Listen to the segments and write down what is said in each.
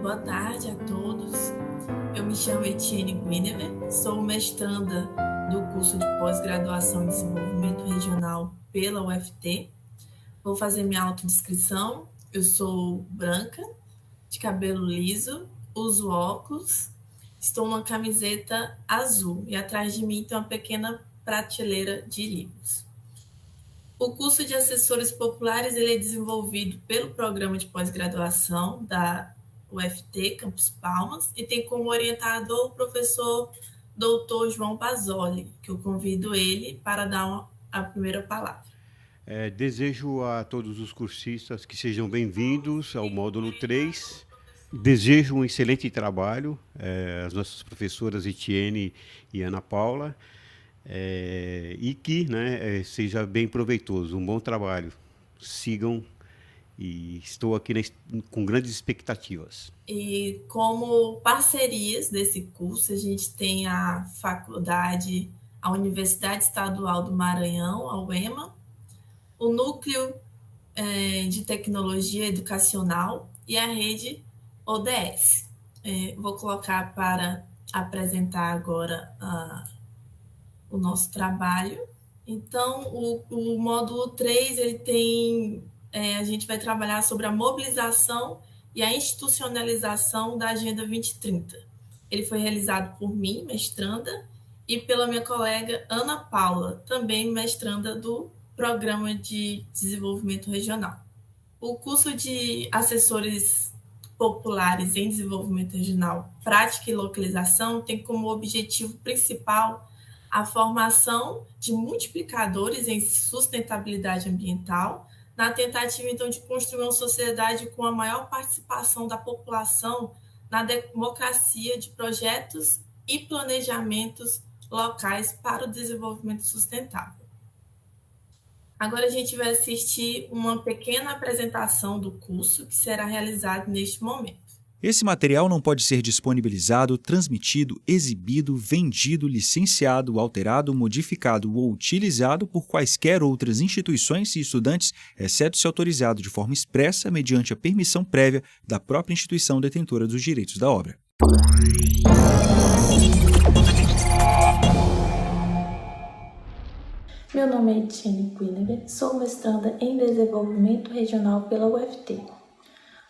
Boa tarde a todos. Eu me chamo Etienne Guinever, sou mestranda do curso de pós-graduação em desenvolvimento regional pela UFT. Vou fazer minha autodescrição. Eu sou branca, de cabelo liso, uso óculos, estou numa camiseta azul e atrás de mim tem uma pequena prateleira de livros. O curso de assessores populares ele é desenvolvido pelo programa de pós-graduação da UFT, Campus Palmas, e tem como orientador o professor Dr. João Basoli, que eu convido ele para dar a primeira palavra. Desejo a todos os cursistas que sejam bem-vindos ao módulo 3. Desejo um excelente trabalho, às nossas professoras Etienne e Ana Paula, e que seja bem proveitoso, um bom trabalho. Sigam e estou aqui com grandes expectativas. E como parcerias desse curso, a gente tem a Universidade Estadual do Maranhão, a UEMA, o Núcleo de Tecnologia Educacional e a rede ODS. Vou colocar para apresentar agora o nosso trabalho. Então, o módulo 3, ele tem, a gente vai trabalhar sobre a mobilização e a institucionalização da Agenda 2030. Ele foi realizado por mim, mestranda, e pela minha colega Ana Paula, também mestranda do Programa de Desenvolvimento Regional. O curso de assessores populares em desenvolvimento regional, prática e localização tem como objetivo principal a formação de multiplicadores em sustentabilidade ambiental, na tentativa, então, de construir uma sociedade com a maior participação da população na democracia de projetos e planejamentos locais para o desenvolvimento sustentável. Agora a gente vai assistir uma pequena apresentação do curso que será realizado neste momento. Esse material não pode ser disponibilizado, transmitido, exibido, vendido, licenciado, alterado, modificado ou utilizado por quaisquer outras instituições e estudantes, exceto se autorizado de forma expressa mediante a permissão prévia da própria instituição detentora dos direitos da obra. Meu nome é Etienne Guinever, sou mestranda em Desenvolvimento Regional pela UFT.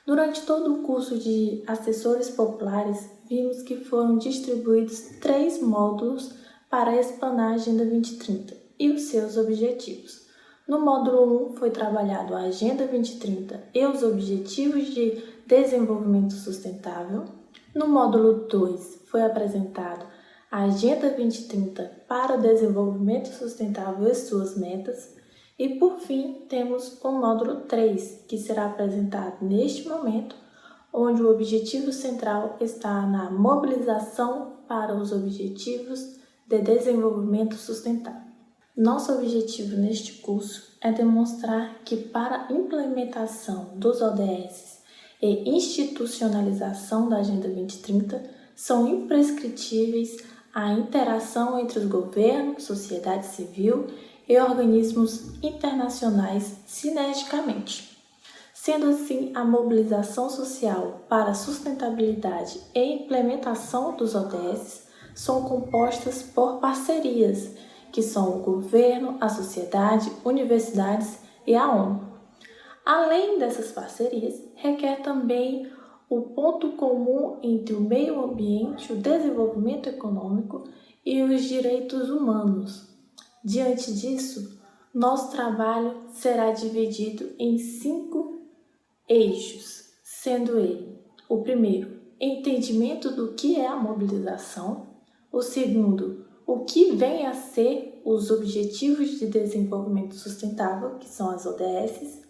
Durante todo o curso de assessores populares, vimos que foram distribuídos 3 módulos para explanar a Agenda 2030 e os seus objetivos. No módulo 1 foi trabalhado a Agenda 2030 e os Objetivos de Desenvolvimento Sustentável. No módulo 2 foi apresentado a Agenda 2030 para o Desenvolvimento Sustentável e suas metas. E, por fim, temos o módulo 3, que será apresentado neste momento, onde o objetivo central está na mobilização para os Objetivos de Desenvolvimento Sustentável. Nosso objetivo neste curso é demonstrar que, para a implementação dos ODS e institucionalização da Agenda 2030, são imprescritíveis a interação entre os governos, sociedade civil e organismos internacionais sinergicamente. Sendo assim, a mobilização social para a sustentabilidade e implementação dos ODS são compostas por parcerias, que são o governo, a sociedade, universidades e a ONU. Além dessas parcerias, requer também o ponto comum entre o meio ambiente, o desenvolvimento econômico e os direitos humanos. Diante disso, nosso trabalho será dividido em 5 eixos, sendo ele o primeiro, entendimento do que é a mobilização, o segundo, o que vem a ser os Objetivos de Desenvolvimento Sustentável, que são as ODS,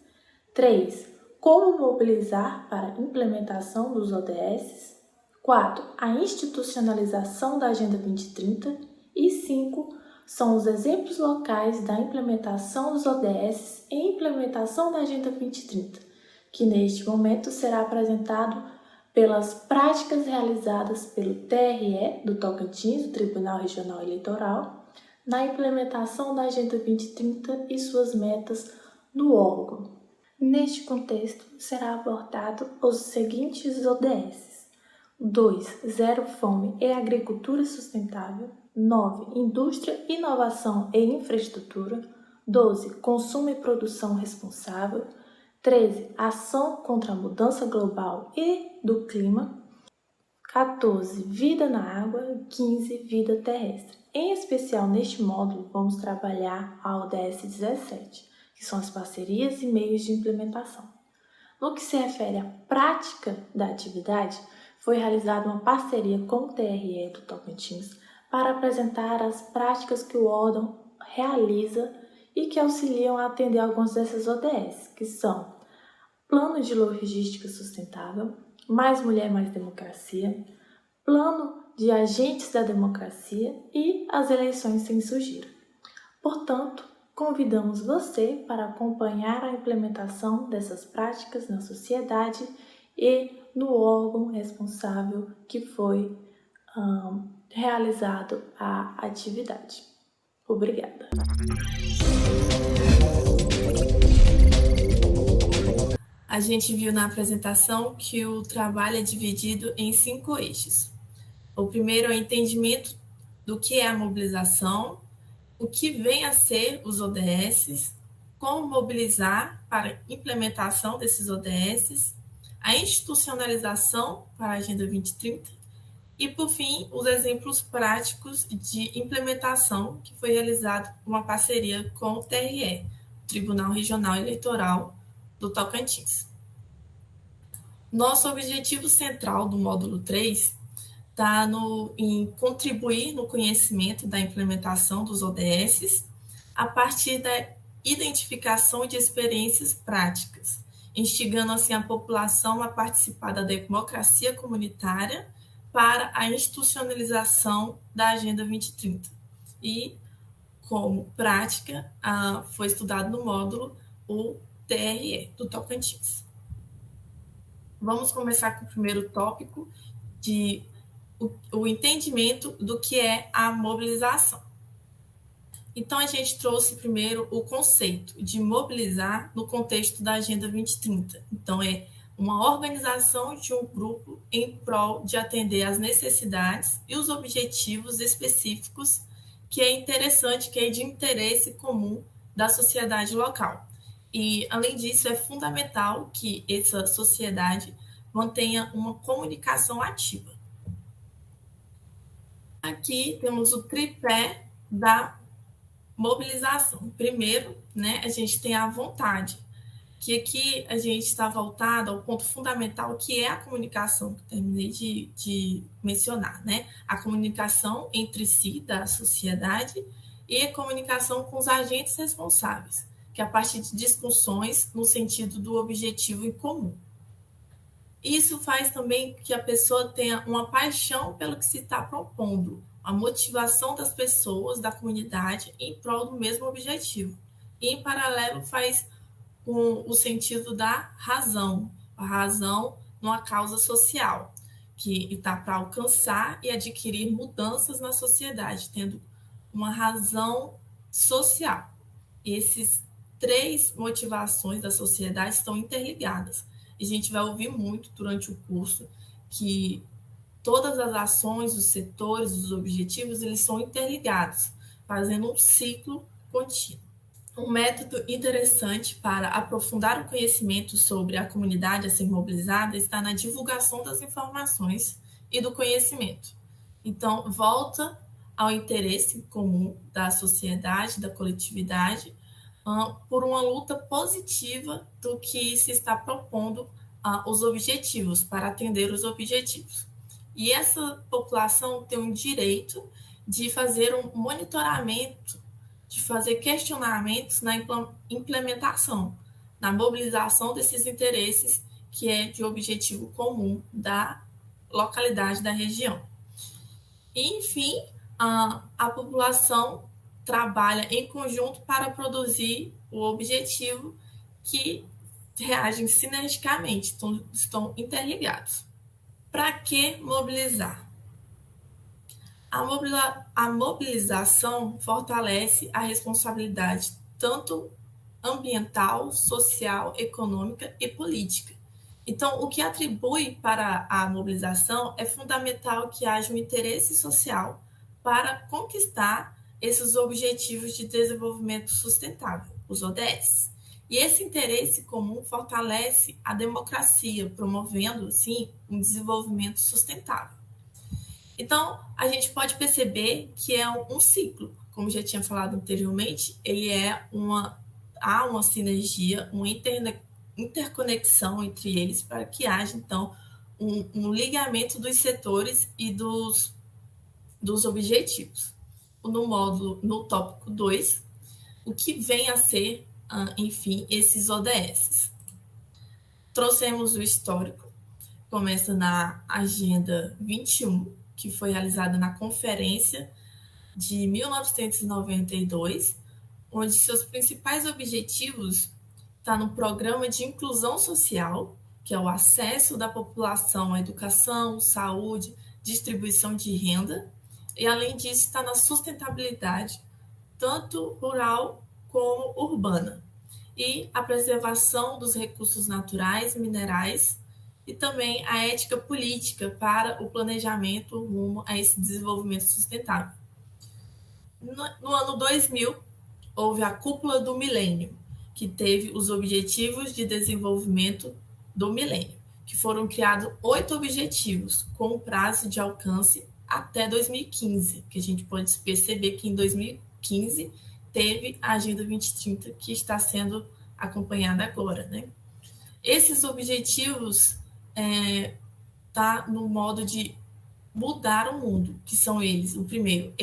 3, como mobilizar para a implementação dos ODS, 4, a institucionalização da Agenda 2030 e 5, são os exemplos locais da implementação dos ODS e implementação da Agenda 2030, que neste momento será apresentado pelas práticas realizadas pelo TRE do Tocantins, o Tribunal Regional Eleitoral, na implementação da Agenda 2030 e suas metas no órgão. Neste contexto, será abordado os seguintes ODS: 2. Zero fome e agricultura sustentável. 9. Indústria, inovação e infraestrutura. 12. Consumo e produção responsável. 13. Ação contra a mudança global e do clima. 14. Vida na água. 15. Vida terrestre. Em especial neste módulo, vamos trabalhar a ODS 17, que são as parcerias e meios de implementação. No que se refere à prática da atividade, foi realizada uma parceria com o TRE do Tocantins para apresentar as práticas que o órgão realiza e que auxiliam a atender algumas dessas ODS, que são Plano de Logística Sustentável, Mais Mulher, Mais Democracia, Plano de Agentes da Democracia e as eleições sem sujeira. Portanto, convidamos você para acompanhar a implementação dessas práticas na sociedade e no órgão responsável que foi realizado a atividade. Obrigada. A gente viu na apresentação que o trabalho é dividido em 5 eixos. O primeiro é o entendimento do que é a mobilização, o que vem a ser os ODS, como mobilizar para a implementação desses ODS, a institucionalização para a Agenda 2030 e, por fim, os exemplos práticos de implementação que foi realizado uma parceria com o TRE, Tribunal Regional Eleitoral do Tocantins. Nosso objetivo central do módulo 3 está em contribuir no conhecimento da implementação dos ODS a partir da identificação de experiências práticas, instigando assim a população a participar da democracia comunitária para a institucionalização da Agenda 2030. E, como prática, foi estudado no módulo o TRE do Tocantins. Vamos começar com o primeiro tópico, de o entendimento do que é a mobilização. Então, a gente trouxe primeiro o conceito de mobilizar no contexto da Agenda 2030. Então, é uma organização de um grupo em prol de atender às necessidades e os objetivos específicos que é interessante, que é de interesse comum da sociedade local. E, além disso, é fundamental que essa sociedade mantenha uma comunicação ativa. Aqui temos o tripé da mobilização. Primeiro, a gente tem a vontade, que aqui a gente está voltado ao ponto fundamental, que é a comunicação, que terminei de mencionar, a comunicação entre si, da sociedade, e a comunicação com os agentes responsáveis, que é a partir de discussões no sentido do objetivo em comum. Isso faz também que a pessoa tenha uma paixão pelo que se está propondo, a motivação das pessoas, da comunidade, em prol do mesmo objetivo. E, em paralelo, faz o sentido da razão, a razão numa causa social, que está para alcançar e adquirir mudanças na sociedade, tendo uma razão social. Esses 3 motivações da sociedade estão interligadas. E a gente vai ouvir muito durante o curso que todas as ações, os setores, os objetivos, eles são interligados, fazendo um ciclo contínuo. Um método interessante para aprofundar o conhecimento sobre a comunidade a ser mobilizada está na divulgação das informações e do conhecimento. Então, volta ao interesse comum da sociedade, da coletividade, por uma luta positiva do que se está propondo os objetivos, para atender os objetivos. E essa população tem o direito de fazer um monitoramento, de fazer questionamentos na implementação, na mobilização desses interesses, que é de objetivo comum da localidade, da região. E, enfim, a população trabalha em conjunto para produzir o objetivo, que reagem sinergicamente, estão interligados. Para que mobilizar? A mobilização fortalece a responsabilidade tanto ambiental, social, econômica e política, Então, o que atribui para a mobilização é fundamental que haja um interesse social para conquistar esses Objetivos de Desenvolvimento Sustentável, os ODS. E esse interesse comum fortalece a democracia, promovendo, assim, um desenvolvimento sustentável. Então, a gente pode perceber que é um ciclo, como já tinha falado anteriormente, há uma sinergia, uma interconexão entre eles para que haja, então, um ligamento dos setores e dos objetivos. No tópico 2, o que vem a ser, enfim, esses ODS. Trouxemos o histórico, começa na Agenda 21, que foi realizada na Conferência de 1992, onde seus principais objetivos estão no Programa de Inclusão Social, que é o acesso da população à educação, saúde, distribuição de renda, e além disso está na sustentabilidade, tanto rural como urbana, e a preservação dos recursos naturais, minerais, e também a ética política para o planejamento rumo a esse desenvolvimento sustentável. No ano 2000, houve a Cúpula do Milênio, que teve os Objetivos de Desenvolvimento do Milênio, que foram criados 8 objetivos, com prazo de alcance até 2015, que a gente pode perceber que em 2015 teve a Agenda 2030, que está sendo acompanhada agora, né? Esses objetivos tá no modo de mudar o mundo, que são eles: o primeiro,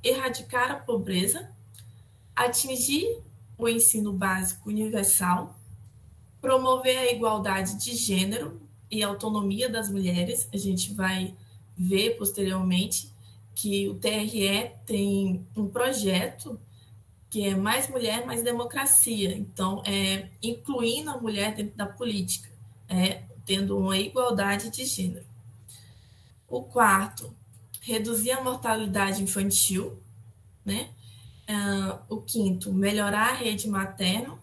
erradicar a pobreza, atingir o ensino básico universal, promover a igualdade de gênero e autonomia das mulheres. A gente vai ver posteriormente que o TRE tem um projeto que é Mais Mulher, Mais Democracia. Então, incluindo a mulher dentro da política, tendo uma igualdade de gênero. O quarto, reduzir a mortalidade infantil, né? O quinto, melhorar a rede materna.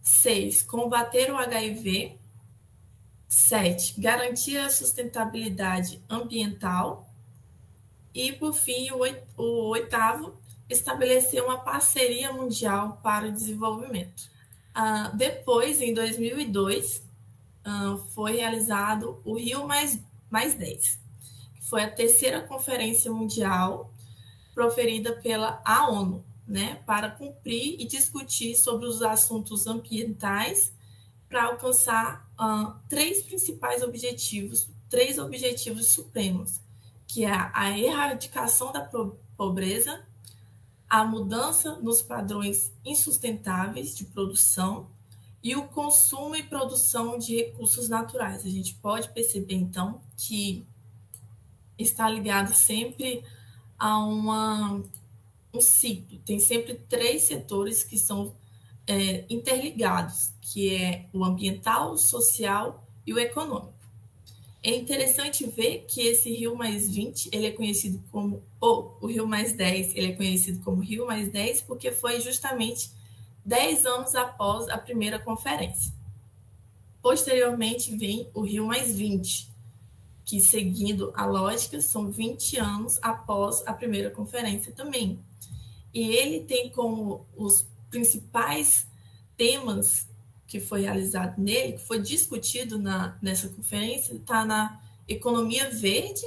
6, combater o HIV. 7, garantir a sustentabilidade ambiental. E, por fim, o oitavo, estabelecer uma parceria mundial para o desenvolvimento. Depois, em 2002, foi realizado o Rio mais 10, que foi a terceira conferência mundial proferida pela ONU, né, para cumprir e discutir sobre os assuntos ambientais para alcançar 3 principais objetivos, 3 objetivos supremos, que é a erradicação da pobreza, a mudança nos padrões insustentáveis de produção e o consumo e produção de recursos naturais. A gente pode perceber, então, que está ligado sempre a um ciclo. Tem sempre 3 setores que são interligados, que é o ambiental, o social e o econômico. É interessante ver que esse Rio mais 20, ele é conhecido como, o Rio mais 10, ele é conhecido como Rio mais 10 porque foi justamente 10 anos após a primeira conferência. Posteriormente vem o Rio mais 20, que, seguindo a lógica, são 20 anos após a primeira conferência também. E ele tem como os principais temas que foi realizado nele, que foi discutido nessa conferência, está na economia verde,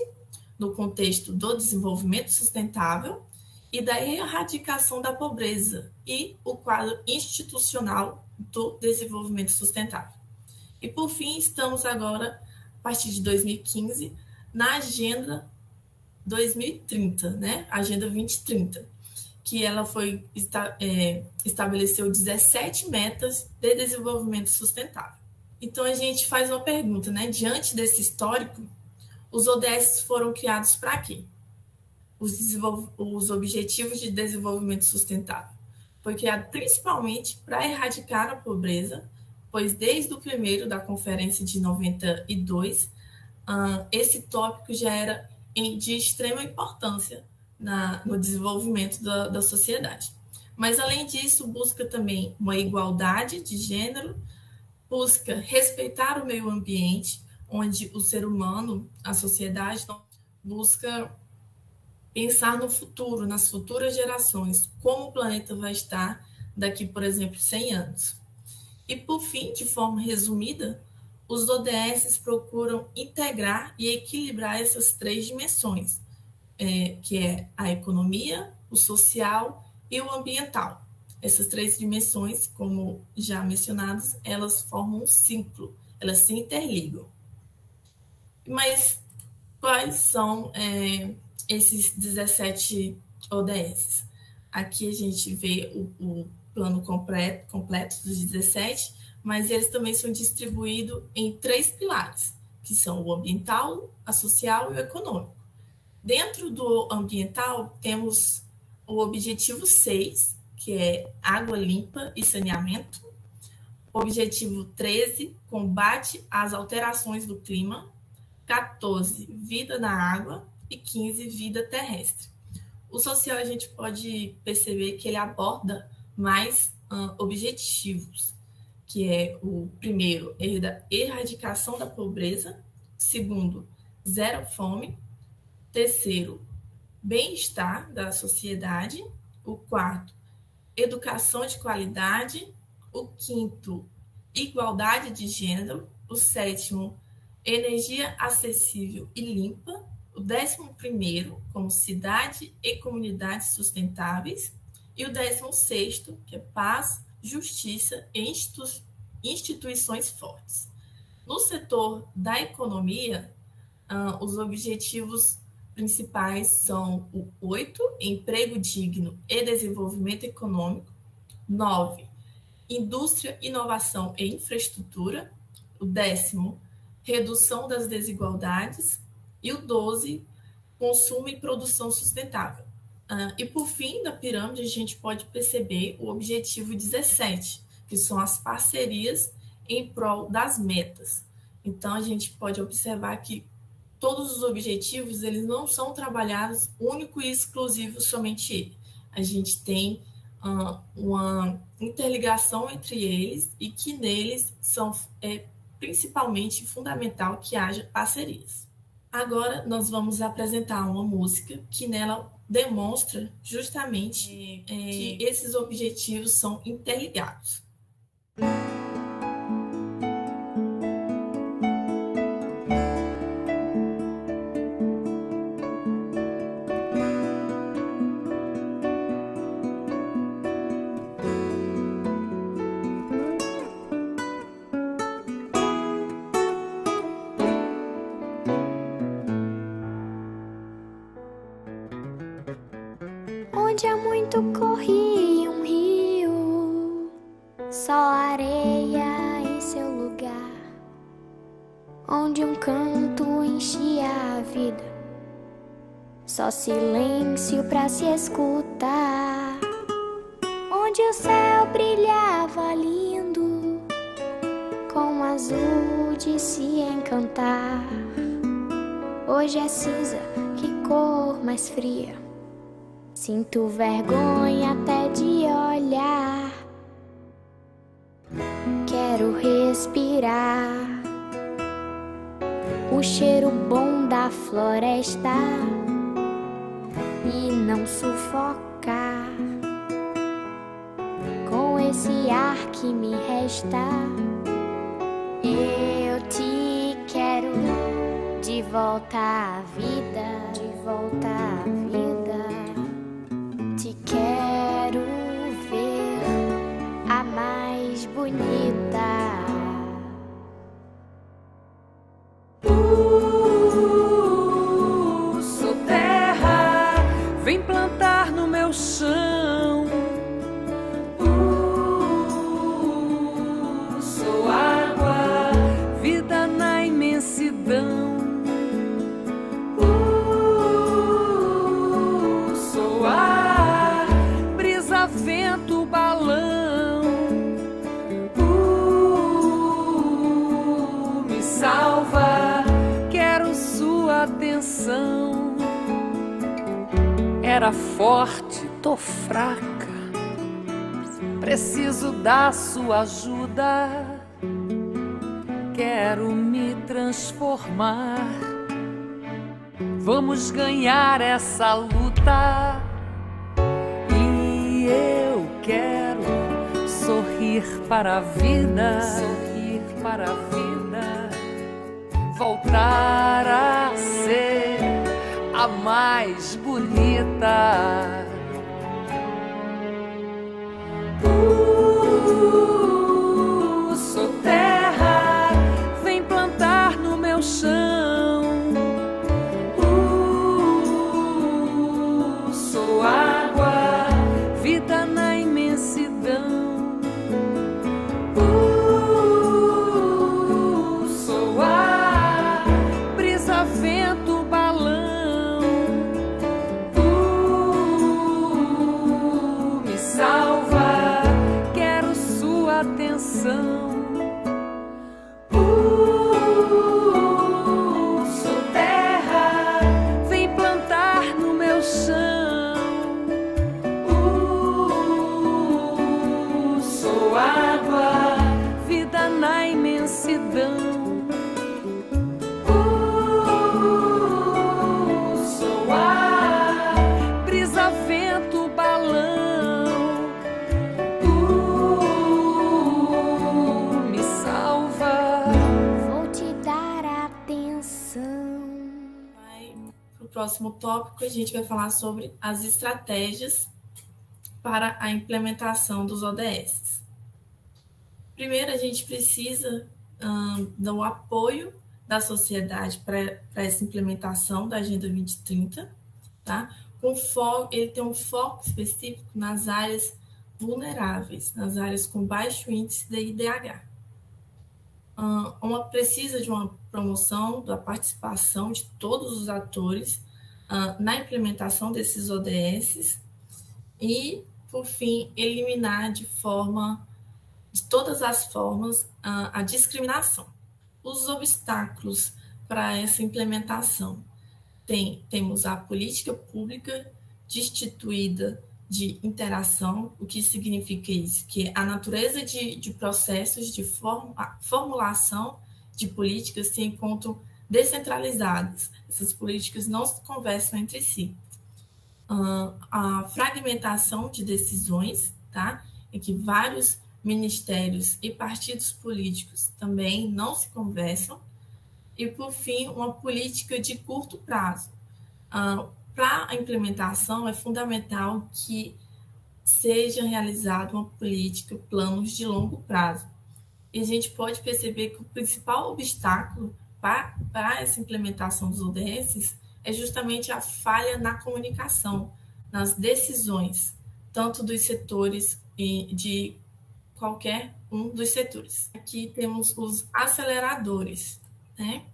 no contexto do desenvolvimento sustentável e da erradicação da pobreza e o quadro institucional do desenvolvimento sustentável. E, por fim, estamos agora, a partir de 2015, na Agenda 2030, né? Agenda 2030, que ela estabeleceu 17 metas de desenvolvimento sustentável. Então, a gente faz uma pergunta, né? Diante desse histórico, os ODS foram criados para quê? Os Objetivos de Desenvolvimento Sustentável. Foi criado principalmente para erradicar a pobreza, pois desde o primeiro da Conferência de 92, esse tópico já era de extrema importância no desenvolvimento da sociedade. Mas, além disso, busca também uma igualdade de gênero, busca respeitar o meio ambiente, onde o ser humano, a sociedade, busca pensar no futuro, nas futuras gerações, como o planeta vai estar daqui, por exemplo, 100 anos. E, por fim, de forma resumida, os ODS procuram integrar e equilibrar essas 3 dimensões, que é a economia, o social e o ambiental. Essas 3 dimensões, como já mencionadas, elas formam um ciclo, elas se interligam. Mas quais são esses 17 ODS? Aqui a gente vê o plano completo dos 17, mas eles também são distribuídos em 3 pilares, que são o ambiental, a social e o econômico. Dentro do ambiental, temos o objetivo 6, que é água limpa e saneamento. O objetivo 13, combate às alterações do clima. 14, vida na água. E 15, vida terrestre. O social, a gente pode perceber que ele aborda mais objetivos, que é o primeiro, erradicação da pobreza. Segundo, zero fome. Terceiro, bem-estar da sociedade. O quarto, educação de qualidade. O quinto, igualdade de gênero. O sétimo, energia acessível e limpa. O 11º, como cidade e comunidades sustentáveis. E o 16º, que é paz, justiça e instituições fortes. No setor da economia, os objetivos principais são o 8, emprego digno e desenvolvimento econômico. 9, indústria, inovação e infraestrutura. O 10º, redução das desigualdades. E o 12, consumo e produção sustentável. E por fim da pirâmide, a gente pode perceber o objetivo 17, que são as parcerias em prol das metas. Então, a gente pode observar que todos os objetivos, eles não são trabalhados único e exclusivo somente ele. A gente tem uma interligação entre eles e que neles é principalmente fundamental que haja parcerias. Agora, nós vamos apresentar uma música que nela demonstra justamente que esses objetivos são interligados. Onde há muito corria um rio, só areia em seu lugar. Onde um canto enchia a vida, só silêncio pra se escutar. Onde o céu brilhava lindo, com azul de se encantar. Hoje é cinza, que cor mais fria. Sinto vergonha até de olhar. Quero respirar o cheiro bom da floresta e não sufocar com esse ar que me resta. Eu te quero de volta à vida, de volta à vida. Te quero ver a mais bonita. Sou terra, vem plantar no meu chão. Sou água, vida na imensidão. Sou ar, brisa, vento, balão. Me salva, quero sua atenção. Era forte, tô fraca, preciso da sua ajuda. Quero me transformar. Vamos ganhar essa luta. E eu quero sorrir para a vida, sorrir para a vida, voltar a ser a mais bonita. Sou terra, vem plantar no meu chão. Sou água, vida na imensidão. Sou ar, brisa, vento, balão. Me salva, quero sua atenção. Sou terra, vem plantar no meu chão. Sou água, vida na imensidão. Sou ar, brisa, vento, balão. Me salva. Vou te dar atenção. Para o próximo tópico, a gente vai falar sobre as estratégias para a implementação dos ODS. Primeiro, a gente precisa do apoio da sociedade para essa implementação da Agenda 2030, tá? Ele tem um foco específico nas áreas vulneráveis, nas áreas com baixo índice de IDH. Precisa de uma promoção da participação de todos os atores na implementação desses ODS e, por fim, eliminar de todas as formas a discriminação. Os obstáculos para essa implementação temos a política pública destituída de interação. O que significa isso? Que a natureza de processos de formulação de políticas se encontram descentralizadas. Essas políticas não se conversam entre si. A fragmentação de decisões, tá? Em que vários ministérios e partidos políticos também não se conversam. E, por fim, uma política de curto prazo. Para a implementação, é fundamental que seja realizada uma política, planos de longo prazo. E a gente pode perceber que o principal obstáculo para essa implementação dos ODS é justamente a falha na comunicação, nas decisões, tanto dos setores e de qualquer um dos setores. Aqui temos os aceleradores, né?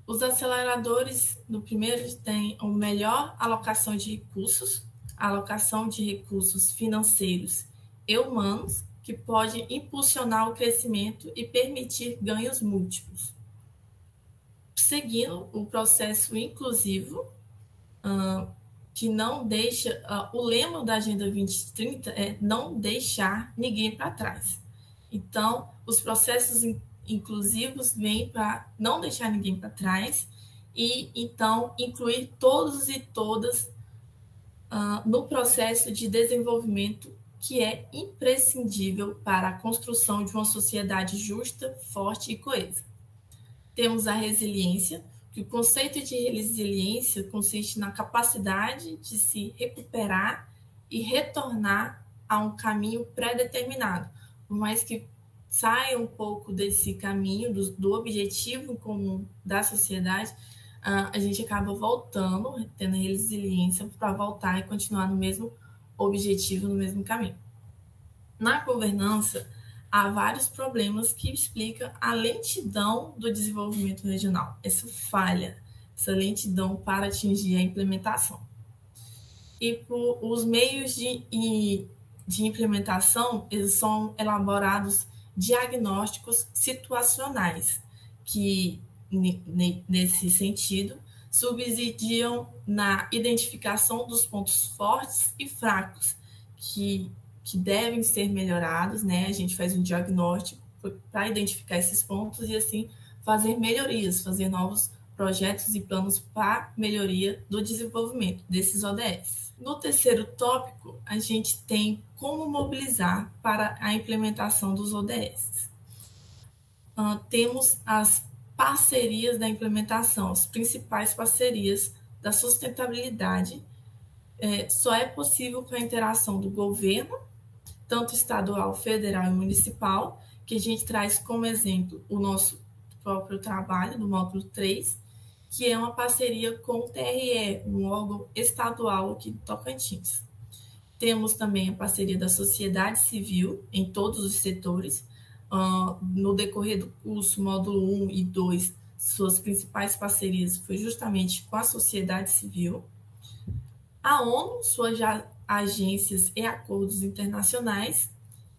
Os aceleradores, no primeiro, têm a melhor alocação de recursos, a alocação de recursos financeiros e humanos, que pode impulsionar o crescimento e permitir ganhos múltiplos. Seguindo o processo inclusivo, que não deixa... o lema da Agenda 2030 é não deixar ninguém para trás. Então, os processos inclusivos vêm para não deixar ninguém para trás e, então, incluir todos e todas no processo de desenvolvimento, que é imprescindível para a construção de uma sociedade justa, forte e coesa. Temos a resiliência, que o conceito de resiliência consiste na capacidade de se recuperar e retornar a um caminho pré-determinado, por mais que saia um pouco desse caminho, do objetivo comum da sociedade, a gente acaba voltando, tendo resiliência para voltar e continuar no mesmo objetivo, no mesmo caminho. Na governança, há vários problemas que explicam a lentidão do desenvolvimento regional, essa falha, essa lentidão para atingir a implementação. E os meios de implementação, eles são elaborados diagnósticos situacionais, que, nesse sentido, subsidiam na identificação dos pontos fortes e fracos, que que devem ser melhorados, né? A gente faz um diagnóstico para identificar esses pontos e, assim, fazer melhorias, fazer novos projetos e planos para melhoria do desenvolvimento desses ODS. No terceiro tópico, a gente tem como mobilizar para a implementação dos ODS. Temos as parcerias da implementação, as principais parcerias da sustentabilidade. Só é possível com a interação do governo, tanto estadual, federal e municipal, que a gente traz como exemplo o nosso próprio trabalho, do módulo 3, que é uma parceria com o TRE, um órgão estadual aqui do Tocantins. Temos também a parceria da sociedade civil em todos os setores. No decorrer do curso, módulo 1 e 2, suas principais parcerias foi justamente com a sociedade civil. A ONU, suas agências e acordos internacionais,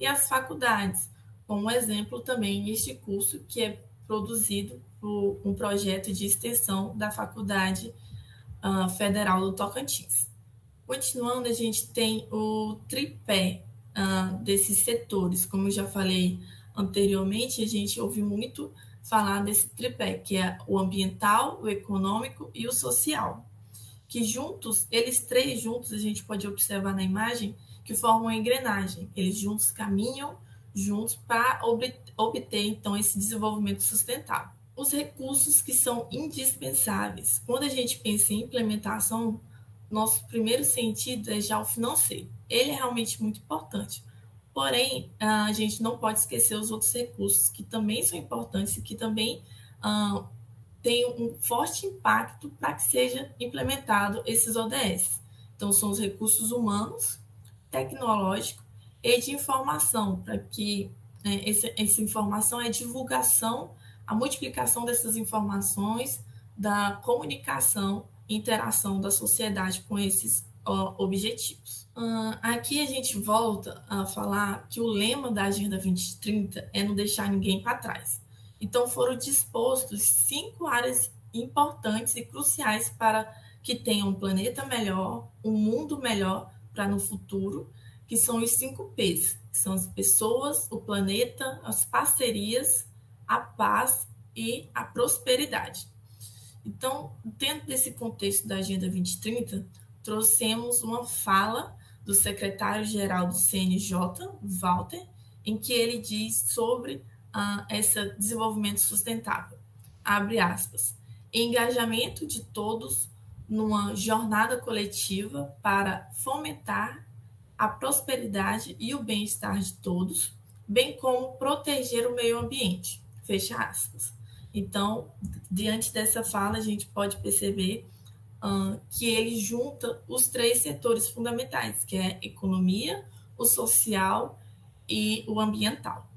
e as faculdades, como exemplo também este curso que é produzido por um projeto de extensão da Faculdade Federal do Tocantins. Continuando, a gente tem o tripé desses setores. Como eu já falei anteriormente, a gente ouve muito falar desse tripé, que é o ambiental, o econômico e o social, que juntos, eles três juntos, a gente pode observar na imagem, que formam uma engrenagem. Eles juntos caminham juntos para obter, então, esse desenvolvimento sustentável. Os recursos que são indispensáveis. Quando a gente pensa em implementação, nosso primeiro sentido é já o financeiro. Ele é realmente muito importante. Porém, a gente não pode esquecer os outros recursos que também são importantes e que também têm um forte impacto para que seja implementado esses ODS. Então, são os recursos humanos, tecnológicos e de informação, para que essa informação é divulgação, a multiplicação dessas informações, da comunicação e interação da sociedade com esses objetivos. Aqui a gente volta a falar que o lema da Agenda 2030 é não deixar ninguém para trás. Então, foram dispostos 5 áreas importantes e cruciais para que tenha um planeta melhor, um mundo melhor para no futuro, que são os 5 P's, que são as pessoas, o planeta, as parcerias, a paz e a prosperidade. Então, dentro desse contexto da Agenda 2030, trouxemos uma fala do secretário-geral do CNJ, Walter, em que ele diz sobre esse desenvolvimento sustentável. Abre aspas. Engajamento de todos numa jornada coletiva para fomentar a prosperidade e o bem-estar de todos, bem como proteger o meio ambiente. Fecha aspas. Então, diante dessa fala, a gente pode perceber que ele junta os 3 setores fundamentais, que é a economia, o social e o ambiental.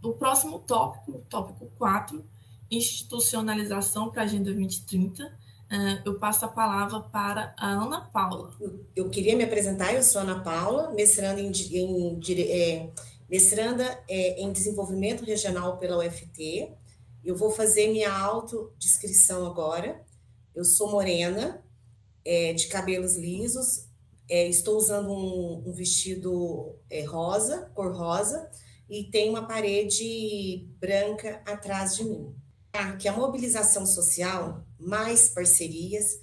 O próximo tópico, tópico 4, institucionalização para a Agenda 2030. Eu passo a palavra para a Ana Paula. Eu queria me apresentar, eu sou Ana Paula, mestranda em Desenvolvimento Regional pela UFT. Eu vou fazer minha autodescrição agora. Eu sou morena, de cabelos lisos, estou usando um vestido rosa, cor rosa, e tem uma parede branca atrás de mim. Que a mobilização social, mais parcerias,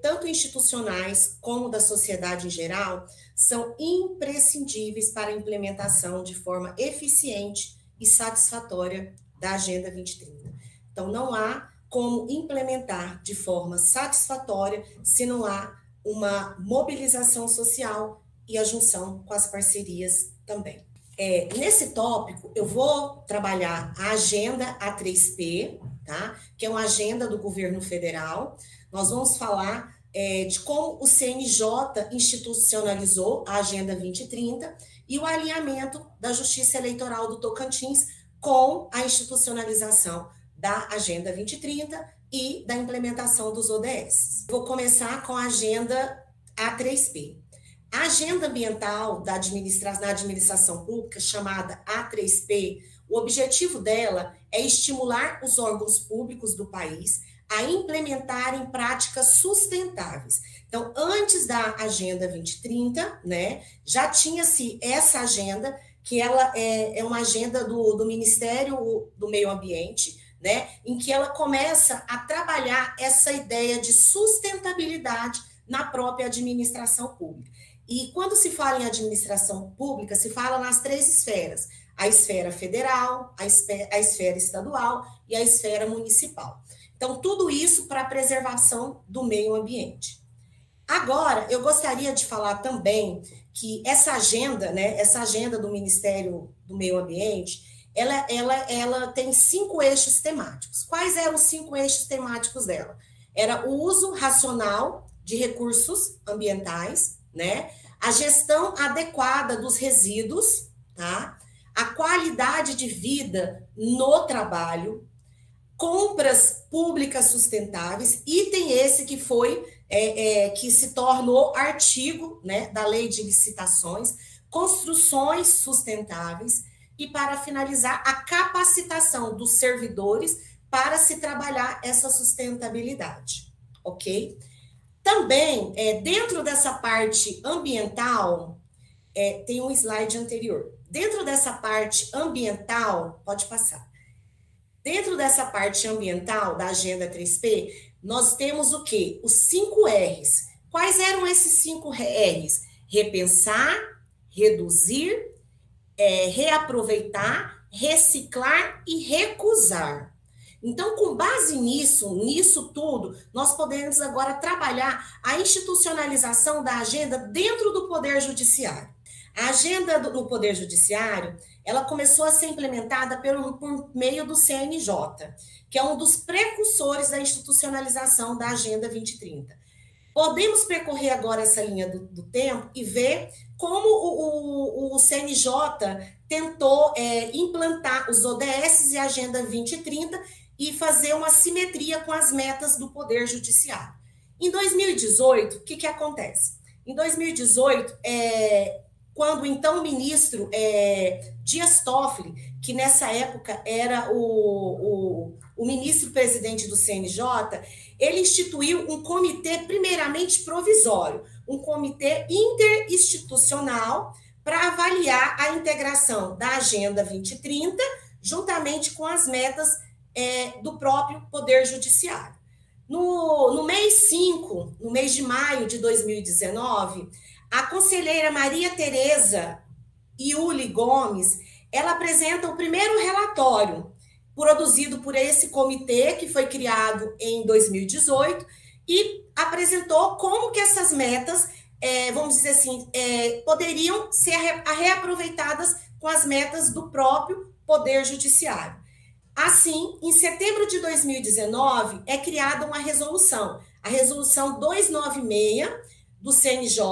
tanto institucionais como da sociedade em geral, são imprescindíveis para a implementação de forma eficiente e satisfatória da Agenda 2030. Então, não há como implementar de forma satisfatória se não há uma mobilização social e a junção com as parcerias também. Nesse tópico, eu vou trabalhar a Agenda A3P, tá? Que é uma agenda do governo federal. Nós vamos falar de como o CNJ institucionalizou a Agenda 2030 e o alinhamento da Justiça Eleitoral do Tocantins com a institucionalização da Agenda 2030 e da implementação dos ODS. Vou começar com a Agenda A3P. A Agenda Ambiental na administração pública, chamada A3P, o objetivo dela é estimular os órgãos públicos do país a implementarem práticas sustentáveis. Então, antes da Agenda 2030, né, já tinha-se essa agenda, que ela é uma agenda do Ministério do Meio Ambiente, né, em que ela começa a trabalhar essa ideia de sustentabilidade na própria administração pública. E quando se fala em administração pública, se fala nas 3 esferas: a esfera federal, a esfera estadual e a esfera municipal. Então, tudo isso para a preservação do meio ambiente. Agora, eu gostaria de falar também que essa agenda, né, essa agenda do Ministério do Meio Ambiente, ela tem 5 eixos temáticos. Quais eram os 5 eixos temáticos dela? Era o uso racional de recursos ambientais, né, a gestão adequada dos resíduos, tá? A qualidade de vida no trabalho, compras públicas sustentáveis, item esse que foi, que se tornou artigo, né, da Lei de Licitações, construções sustentáveis e, para finalizar, a capacitação dos servidores para se trabalhar essa sustentabilidade, ok? Também, dentro dessa parte ambiental, tem um slide anterior. Dentro dessa parte ambiental, pode passar. Dentro dessa parte ambiental da Agenda 3P, nós temos o quê? Os 5 R's. Quais eram esses 5 R's? Repensar, reduzir, reaproveitar, reciclar e recusar. Então, com base nisso tudo, nós podemos agora trabalhar a institucionalização da agenda dentro do Poder Judiciário. A agenda do Poder Judiciário, ela começou a ser implementada por meio do CNJ, que é um dos precursores da institucionalização da Agenda 2030. Podemos percorrer agora essa linha do tempo e ver como o CNJ tentou implantar os ODS e a Agenda 2030 e fazer uma simetria com as metas do Poder Judiciário. Em 2018, o que acontece? Em 2018, quando então o ministro Dias Toffoli, que nessa época era o ministro-presidente do CNJ, ele instituiu um comitê primeiramente provisório, um comitê interinstitucional para avaliar a integração da Agenda 2030 juntamente com as metas do próprio Poder Judiciário. No mês 5, no mês de maio de 2019, a conselheira Maria Tereza Iuli Gomes, ela apresenta o primeiro relatório produzido por esse comitê, que foi criado em 2018, e apresentou como que essas metas, vamos dizer assim, poderiam ser reaproveitadas com as metas do próprio Poder Judiciário. Assim, em setembro de 2019, é criada uma resolução, a Resolução 296 do CNJ,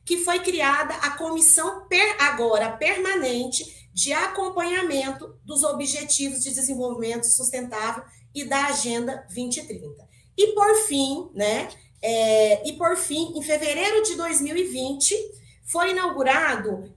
que foi criada a Comissão agora permanente de acompanhamento dos Objetivos de Desenvolvimento Sustentável e da Agenda 2030. E por fim, em fevereiro de 2020, foi inaugurado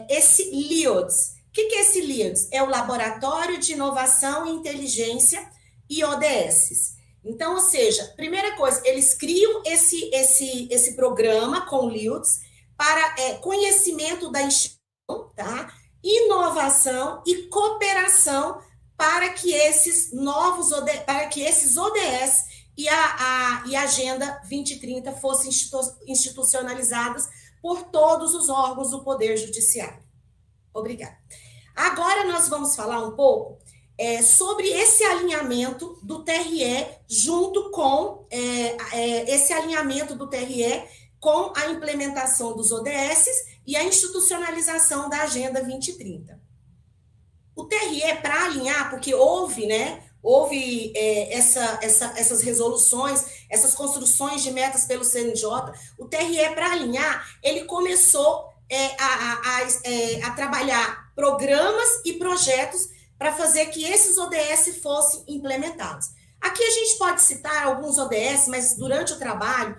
esse LIODS. O que é esse LIODS? É o Laboratório de Inovação e Inteligência e ODS. Então, ou seja, primeira coisa, eles criam esse programa com o LIODS para conhecimento da instituição, tá? Inovação e cooperação para que esses novos ODS e a Agenda 2030 fossem institucionalizadas por todos os órgãos do Poder Judiciário. Obrigada. Agora nós vamos falar um pouco sobre esse alinhamento do TRE junto com esse alinhamento do TRE com a implementação dos ODS e a institucionalização da Agenda 2030. O TRE, para alinhar, porque houve essas resoluções, essas construções de metas pelo CNJ, o TRE, para alinhar, ele começou a trabalhar programas e projetos para fazer que esses ODS fossem implementados. Aqui a gente pode citar alguns ODS, mas durante o trabalho,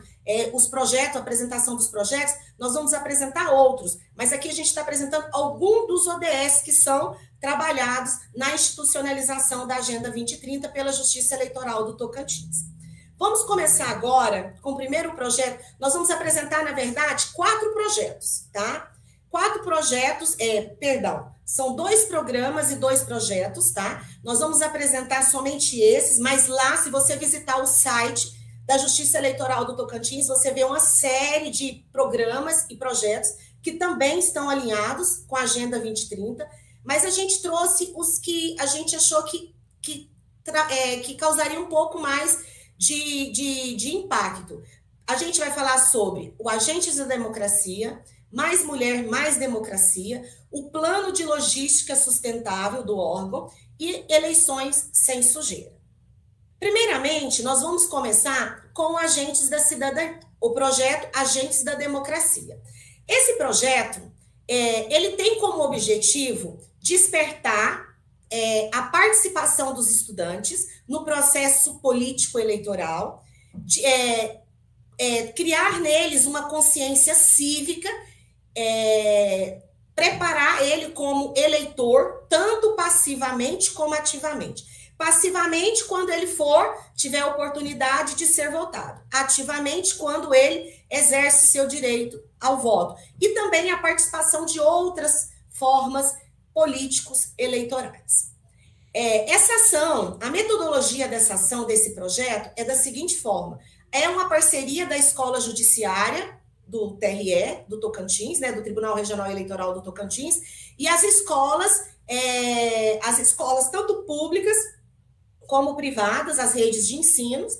os projetos, a apresentação dos projetos, nós vamos apresentar outros, mas aqui a gente está apresentando alguns dos ODS que são trabalhados na institucionalização da Agenda 2030 pela Justiça Eleitoral do Tocantins. Vamos começar agora com o primeiro projeto. Nós vamos apresentar, na verdade, 4 projetos, tá? 4 projetos, são 2 programas e 2 projetos, tá? Nós vamos apresentar somente esses, mas lá, se você visitar o site da Justiça Eleitoral do Tocantins, você vê uma série de programas e projetos que também estão alinhados com a Agenda 2030, mas a gente trouxe os que a gente achou que causaria um pouco mais de impacto. A gente vai falar sobre o Agentes da Democracia, Mais Mulher, Mais Democracia, o Plano de Logística Sustentável do órgão e Eleições Sem Sujeira. Primeiramente, nós vamos começar com o projeto Agentes da Democracia. Esse projeto, ele tem como objetivo despertar a participação dos estudantes no processo político-eleitoral, criar neles uma consciência cívica, preparar ele como eleitor, tanto passivamente como ativamente. Passivamente, quando ele tiver a oportunidade de ser votado. Ativamente, quando ele exerce seu direito ao voto. E também a participação de outras formas políticos eleitorais. Essa ação, a metodologia dessa ação, desse projeto, é da seguinte forma. É uma parceria da Escola Judiciária, do TRE, do Tocantins, né, do Tribunal Regional Eleitoral do Tocantins, e as escolas tanto públicas como privadas, as redes de ensinos.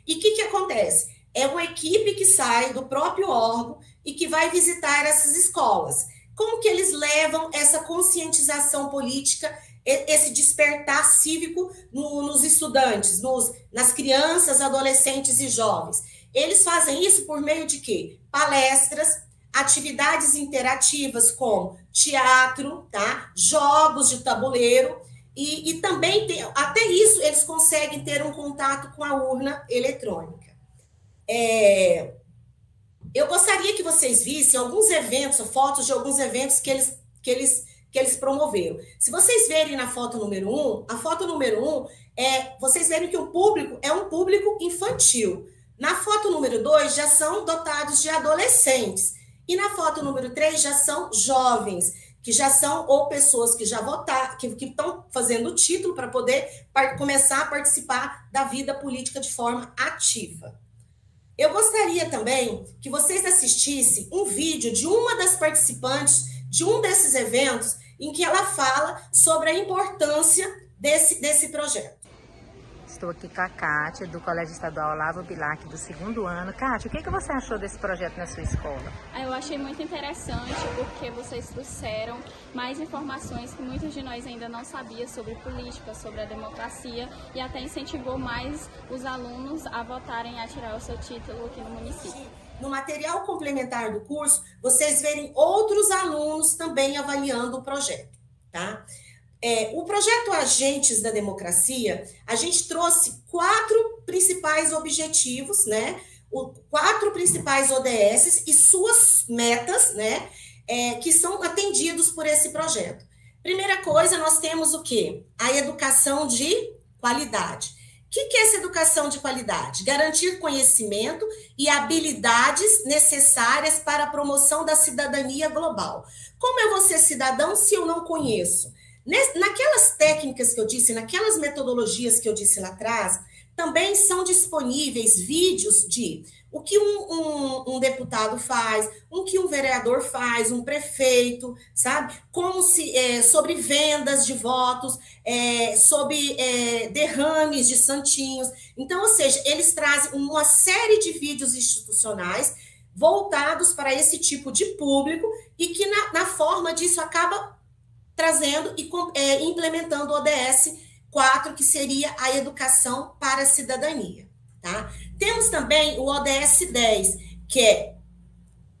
E o que acontece? É uma equipe que sai do próprio órgão e que vai visitar essas escolas. Como que eles levam essa conscientização política, esse despertar cívico nos estudantes, nas crianças, adolescentes e jovens? Eles fazem isso por meio de quê? Palestras, atividades interativas como teatro, tá? Jogos de tabuleiro, e também, até isso, eles conseguem ter um contato com a urna eletrônica. Eu gostaria que vocês vissem alguns eventos, fotos de alguns eventos que eles promoveram. Se vocês verem na foto número 1, a foto número 1, vocês verem que o público é um público infantil. Na foto número 2, já são dotados de adolescentes. E na foto número 3, já são jovens, que já são ou pessoas que já votaram, que estão fazendo o título para poder começar a participar da vida política de forma ativa. Eu gostaria também que vocês assistissem um vídeo de uma das participantes de um desses eventos em que ela fala sobre a importância desse projeto. Estou aqui com a Kátia, do Colégio Estadual Olavo Bilac, do 2º ano. Kátia, o que você achou desse projeto na sua escola? Eu achei muito interessante porque vocês trouxeram mais informações que muitos de nós ainda não sabiam sobre política, sobre a democracia, e até incentivou mais os alunos a votarem e a tirar o seu título aqui no município. No material complementar do curso, vocês verem outros alunos também avaliando o projeto, tá? O projeto Agentes da Democracia, a gente trouxe 4 principais objetivos, né? 4 principais ODS e suas metas, né? Que são atendidos por esse projeto. Primeira coisa, nós temos o quê? A educação de qualidade. O que é essa educação de qualidade? Garantir conhecimento e habilidades necessárias para a promoção da cidadania global. Como eu vou ser cidadão se eu não conheço? Naquelas técnicas que eu disse, naquelas metodologias que eu disse lá atrás, também são disponíveis vídeos de o que um deputado faz, o que um vereador faz, um prefeito, sabe? Sobre vendas de votos, sobre derrames de santinhos. Então, ou seja, eles trazem uma série de vídeos institucionais voltados para esse tipo de público e que na forma disso acaba trazendo e implementando o ODS 4, que seria a educação para a cidadania, tá? Temos também o ODS 10,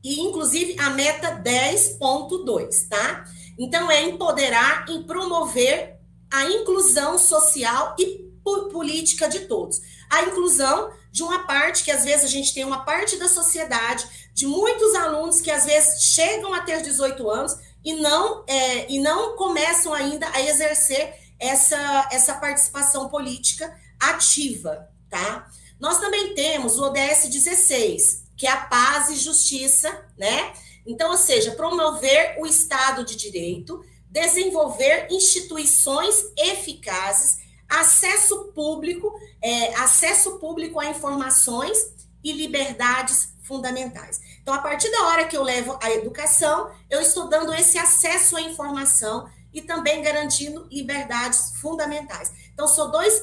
e inclusive a meta 10.2, tá? Então, empoderar e promover a inclusão social e política de todos. A inclusão de uma parte, que às vezes a gente tem uma parte da sociedade, de muitos alunos que às vezes chegam a ter 18 anos e não começam ainda a exercer essa participação política ativa, tá? Nós também temos o ODS 16, que é a paz e justiça, né? Então, ou seja, promover o Estado de Direito, desenvolver instituições eficazes, acesso público a informações e liberdades fundamentais. Então, a partir da hora que eu levo a educação, eu estou dando esse acesso à informação e também garantindo liberdades fundamentais. Então, são dois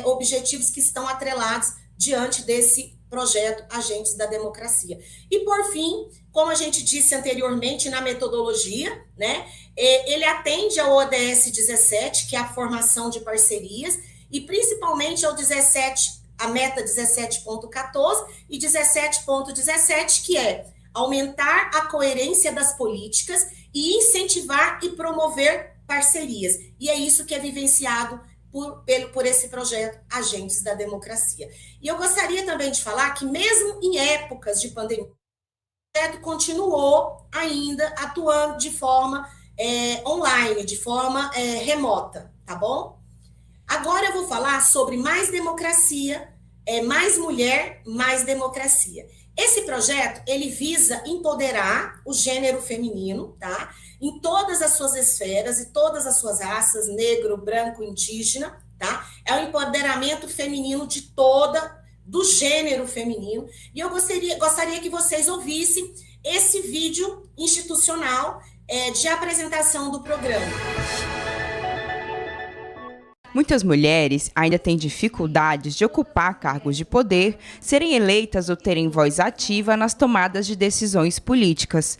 objetivos que estão atrelados diante desse projeto Agentes da Democracia. E, por fim, como a gente disse anteriormente na metodologia, né, ele atende ao ODS 17, que é a formação de parcerias, e principalmente ao 17, a meta 17.14 e 17.17, que é aumentar a coerência das políticas e incentivar e promover parcerias. E é isso que é vivenciado por esse projeto Agentes da Democracia. E eu gostaria também de falar que, mesmo em épocas de pandemia, o projeto continuou ainda atuando de forma online, de forma remota, tá bom? Agora eu vou falar sobre mais democracia, mais mulher, mais democracia. Esse projeto, ele visa empoderar o gênero feminino, tá? Em todas as suas esferas e todas as suas raças, negro, branco, indígena, tá? É o empoderamento feminino do gênero feminino. E eu gostaria que vocês ouvissem esse vídeo institucional de apresentação do programa. Muitas mulheres ainda têm dificuldades de ocupar cargos de poder, serem eleitas ou terem voz ativa nas tomadas de decisões políticas.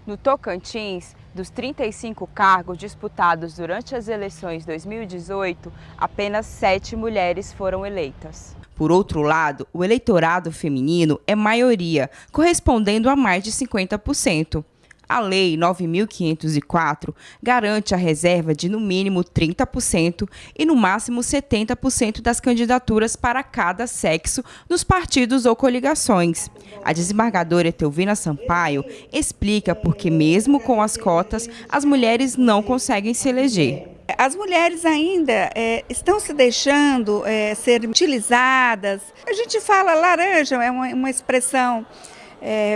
No Tocantins, dos 35 cargos disputados durante as eleições 2018, apenas 7 mulheres foram eleitas. Por outro lado, o eleitorado feminino é maioria, correspondendo a mais de 50%. A Lei 9.504 garante a reserva de no mínimo 30% e no máximo 70% das candidaturas para cada sexo nos partidos ou coligações. A desembargadora Etelvina Sampaio explica por que, mesmo com as cotas, as mulheres não conseguem se eleger. As mulheres ainda estão se deixando ser utilizadas. A gente fala laranja, é uma expressão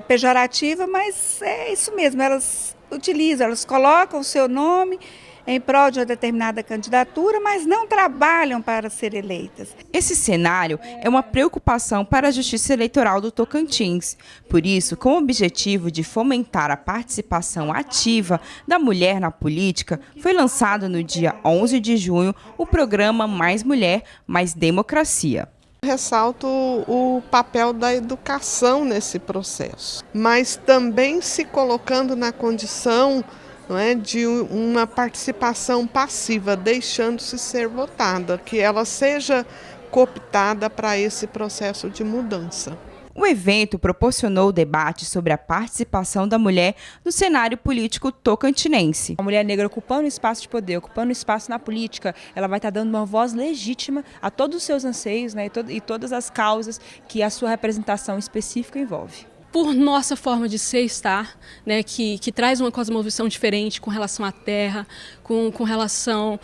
pejorativa, mas é isso mesmo, elas utilizam, elas colocam o seu nome em prol de uma determinada candidatura, mas não trabalham para ser eleitas. Esse cenário é uma preocupação para a Justiça Eleitoral do Tocantins. Por isso, com o objetivo de fomentar a participação ativa da mulher na política, foi lançado no dia 11 de junho o programa Mais Mulher, Mais Democracia. Ressalto o papel da educação nesse processo, mas também se colocando na condição, não é, de uma participação passiva, deixando-se ser votada, que ela seja cooptada para esse processo de mudança. O evento proporcionou debate sobre a participação da mulher no cenário político tocantinense. A mulher negra ocupando espaço de poder, ocupando espaço na política, ela vai estar dando uma voz legítima a todos os seus anseios, né, e todas as causas que a sua representação específica envolve. Por nossa forma de ser e estar, né, que traz uma cosmovisão diferente com relação à terra, com relação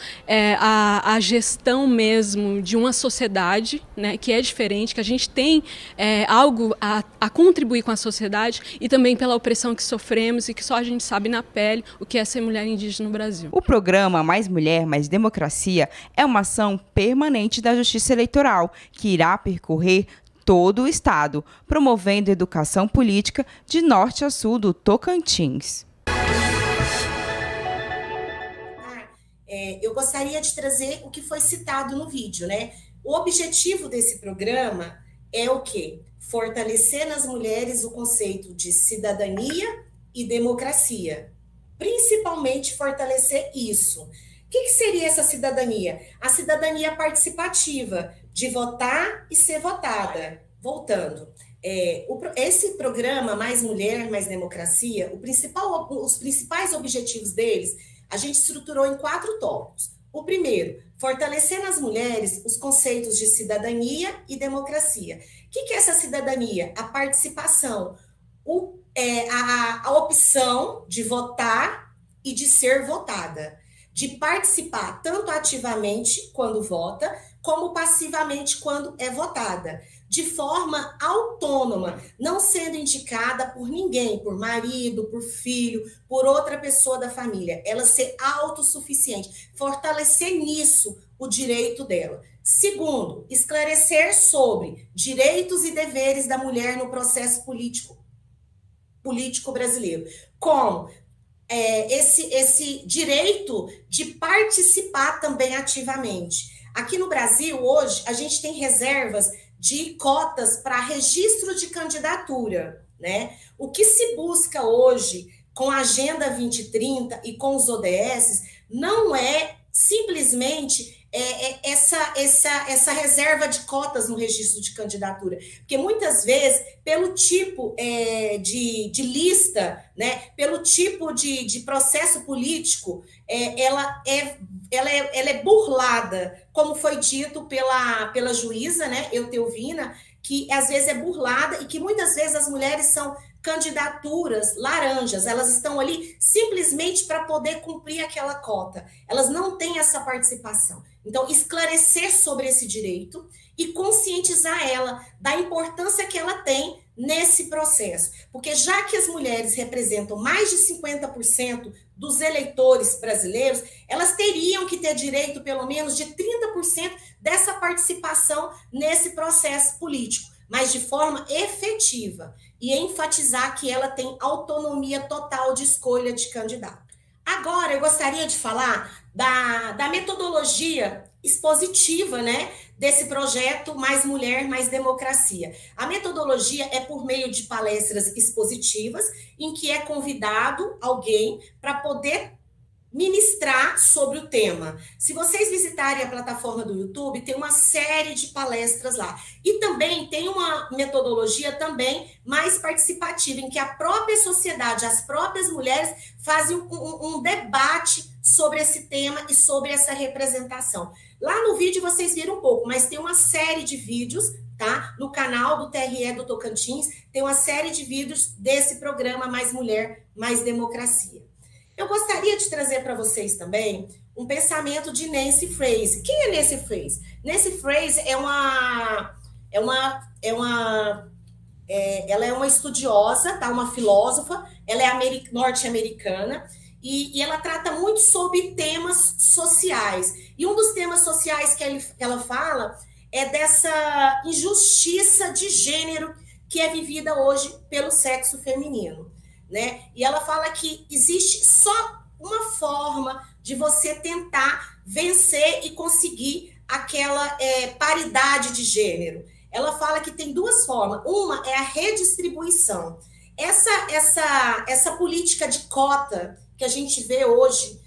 à gestão mesmo de uma sociedade, né, que é diferente, que a gente tem algo a contribuir com a sociedade e também pela opressão que sofremos e que só a gente sabe na pele o que é ser mulher indígena no Brasil. O programa Mais Mulher, Mais Democracia é uma ação permanente da Justiça Eleitoral que irá percorrer todo o estado, promovendo educação política de norte a sul do Tocantins. Eu gostaria de trazer o que foi citado no vídeo, né? O objetivo desse programa é o quê? Fortalecer nas mulheres o conceito de cidadania e democracia. Principalmente fortalecer isso. O que seria essa cidadania? A cidadania participativa, de votar e ser votada. Voltando, esse programa Mais Mulher, Mais Democracia, os principais objetivos deles, a gente estruturou em 4 tópicos. O primeiro, fortalecer nas mulheres os conceitos de cidadania e democracia. O que é essa cidadania? A participação, a opção de votar e de ser votada, de participar tanto ativamente quando vota, como passivamente quando é votada, de forma autônoma, não sendo indicada por ninguém, por marido, por filho, por outra pessoa da família. Ela ser autossuficiente, fortalecer nisso o direito dela. Segundo, esclarecer sobre direitos e deveres da mulher no processo político brasileiro, como esse direito de participar também ativamente. Aqui no Brasil, hoje, a gente tem reservas de cotas para registro de candidatura, né? O que se busca hoje com a Agenda 2030 e com os ODS não é simplesmente essa reserva de cotas no registro de candidatura, porque muitas vezes, pelo tipo de lista, né, pelo tipo de processo político, ela é burlada, como foi dito pela juíza, né, Eutelvina, que às vezes é burlada e que muitas vezes as mulheres são candidaturas laranjas, elas estão ali simplesmente para poder cumprir aquela cota, elas não têm essa participação. Então, esclarecer sobre esse direito e conscientizar ela da importância que ela tem nesse processo, porque já que as mulheres representam mais de 50% dos eleitores brasileiros, elas teriam que ter direito pelo menos de 30% dessa participação nesse processo político, mas de forma efetiva, e enfatizar que ela tem autonomia total de escolha de candidato. Agora, eu gostaria de falar da metodologia expositiva, né, desse projeto Mais Mulher, Mais Democracia. A metodologia é por meio de palestras expositivas, em que é convidado alguém para poder ministrar sobre o tema. Se vocês visitarem a plataforma do YouTube, tem uma série de palestras lá. E também tem uma metodologia também mais participativa, em que a própria sociedade, as próprias mulheres fazem um debate sobre esse tema e sobre essa representação. Lá no vídeo vocês viram um pouco, mas tem uma série de vídeos, tá? No canal do TRE do Tocantins, tem uma série de vídeos desse programa Mais Mulher, Mais Democracia. Eu gostaria de trazer para vocês também um pensamento de Nancy Fraser. Quem é Nancy Fraser? Nancy Fraser ela é uma estudiosa, tá? Uma filósofa, ela é norte-americana e ela trata muito sobre temas sociais. E um dos temas sociais que ela fala é dessa injustiça de gênero que é vivida hoje pelo sexo feminino, né? E ela fala que existe só uma forma de você tentar vencer e conseguir aquela paridade de gênero. Ela fala que tem duas formas. Uma é a redistribuição. Essa política de cota que a gente vê hoje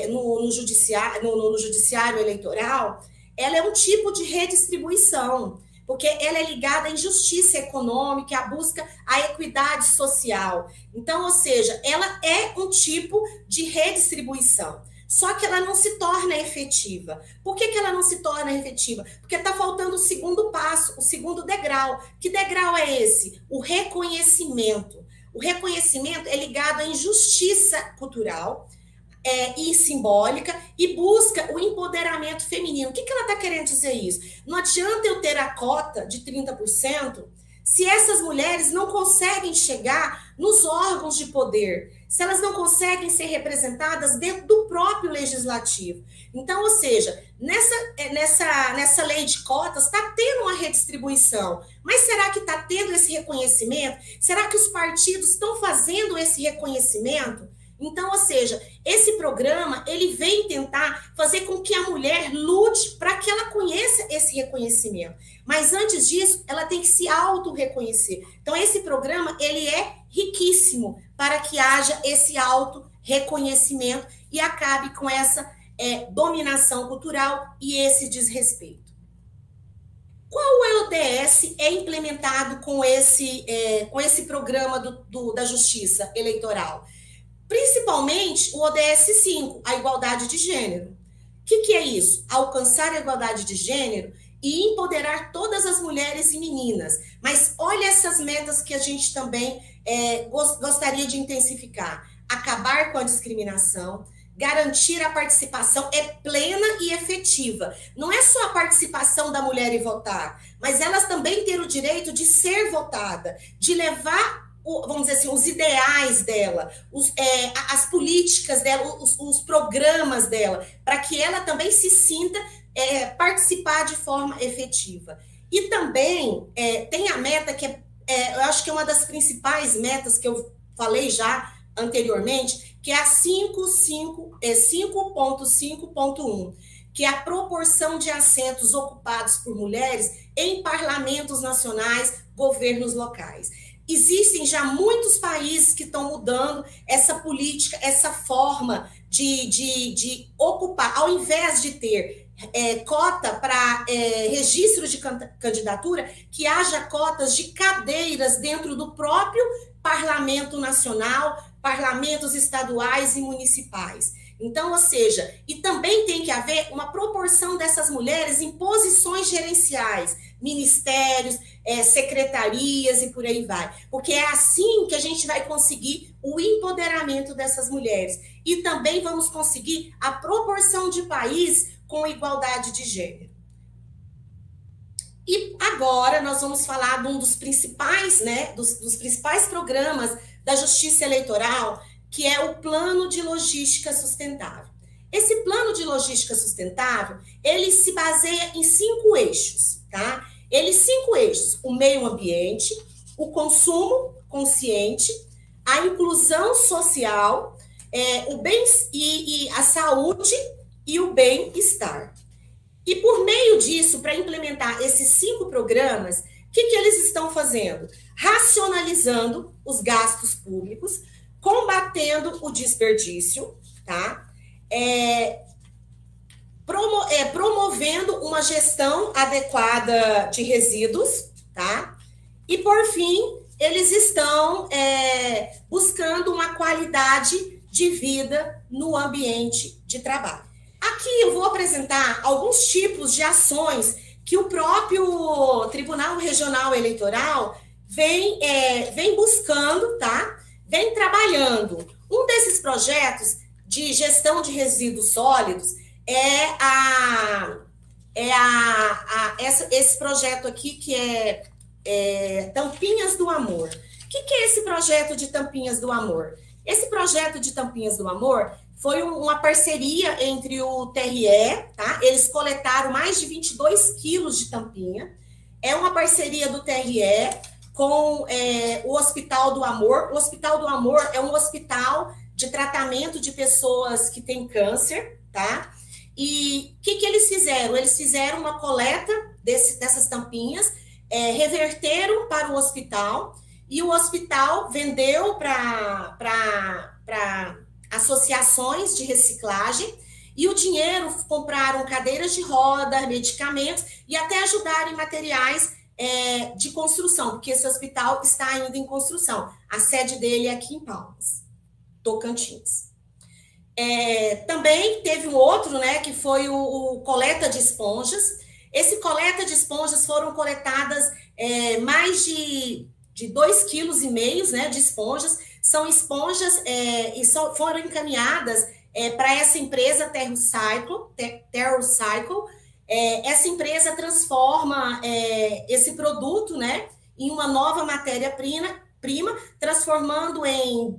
no judiciário eleitoral, ela é um tipo de redistribuição, porque ela é ligada à injustiça econômica, à busca à equidade social. Então, ou seja, ela é um tipo de redistribuição, só que ela não se torna efetiva. Por que ela não se torna efetiva? Porque está faltando o segundo passo, o segundo degrau. Que degrau é esse? O reconhecimento. O reconhecimento é ligado à injustiça cultural, e simbólica, e busca o empoderamento feminino. O que ela está querendo dizer isso? Não adianta eu ter a cota de 30% se essas mulheres não conseguem chegar nos órgãos de poder, se elas não conseguem ser representadas dentro do próprio legislativo. Então, ou seja, nessa lei de cotas está tendo uma redistribuição, mas será que está tendo esse reconhecimento? Será que os partidos estão fazendo esse reconhecimento? Então, ou seja, esse programa, ele vem tentar fazer com que a mulher lute para que ela conheça esse reconhecimento. Mas antes disso, ela tem que se auto-reconhecer. Então, esse programa, ele é riquíssimo para que haja esse auto-reconhecimento e acabe com essa dominação cultural e esse desrespeito. Qual ODS é implementado com esse programa da Justiça Eleitoral? Principalmente o ODS 5, a igualdade de gênero. O que é isso? Alcançar a igualdade de gênero e empoderar todas as mulheres e meninas. Mas olha essas metas que a gente também gostaria de intensificar. acabar com a discriminação, garantir a participação plena e efetiva. Não é só a participação da mulher em votar, mas elas também ter o direito de ser votada, de levar, vamos dizer assim, os ideais dela, as políticas dela, os programas dela, para que ela também se sinta participar de forma efetiva. E também tem a meta que eu acho que é uma das principais metas que eu falei já anteriormente, que é a 5.5.1, que é a proporção de assentos ocupados por mulheres em parlamentos nacionais, governos locais. Existem já muitos países que estão mudando essa política, essa forma de ocupar, ao invés de ter cota para registro de candidatura, que haja cotas de cadeiras dentro do próprio parlamento nacional, parlamentos estaduais e municipais. Então, ou seja, e também tem que haver uma proporção dessas mulheres em posições gerenciais, ministérios, secretarias e por aí vai. Porque é assim que a gente vai conseguir o empoderamento dessas mulheres. E também vamos conseguir a proporção de país com igualdade de gênero. E agora nós vamos falar de um dos principais, dos principais programas da Justiça Eleitoral, que é o Plano de Logística Sustentável. Esse Plano de Logística Sustentável, ele se baseia em 5 eixos, tá? 5 eixos: o meio ambiente, o consumo consciente, a inclusão social, o bem e a saúde e o bem-estar. E por meio disso, para implementar esses 5 programas, o que eles estão fazendo? Racionalizando os gastos públicos, combatendo o desperdício, tá? Promovendo uma gestão adequada de resíduos, tá? E, por fim, eles estão buscando uma qualidade de vida no ambiente de trabalho. Aqui eu vou apresentar alguns tipos de ações que o próprio Tribunal Regional Eleitoral vem buscando, tá? Vem trabalhando. Um desses projetos de gestão de resíduos sólidos esse projeto aqui, que é Tampinhas do Amor. O que é esse projeto de Tampinhas do Amor? Esse projeto de Tampinhas do Amor foi uma parceria entre o TRE, tá? Eles coletaram mais de 22 quilos de tampinha. É uma parceria do TRE com o Hospital do Amor. O Hospital do Amor é um hospital de tratamento de pessoas que têm câncer, tá? E o que eles fizeram? Eles fizeram uma coleta dessas tampinhas, reverteram para o hospital, e o hospital vendeu para associações de reciclagem, e o dinheiro compraram cadeiras de roda, medicamentos, e até ajudaram em materiais de construção, porque esse hospital está ainda em construção. A sede dele é aqui em Palmas, Tocantins. Também teve um outro, que foi o coleta de esponjas. Esse coleta de esponjas foram coletadas mais de 2,5 kg, de esponjas. São esponjas e foram encaminhadas para essa empresa TerraCycle. Essa empresa transforma esse produto, em uma nova matéria-prima, transformando em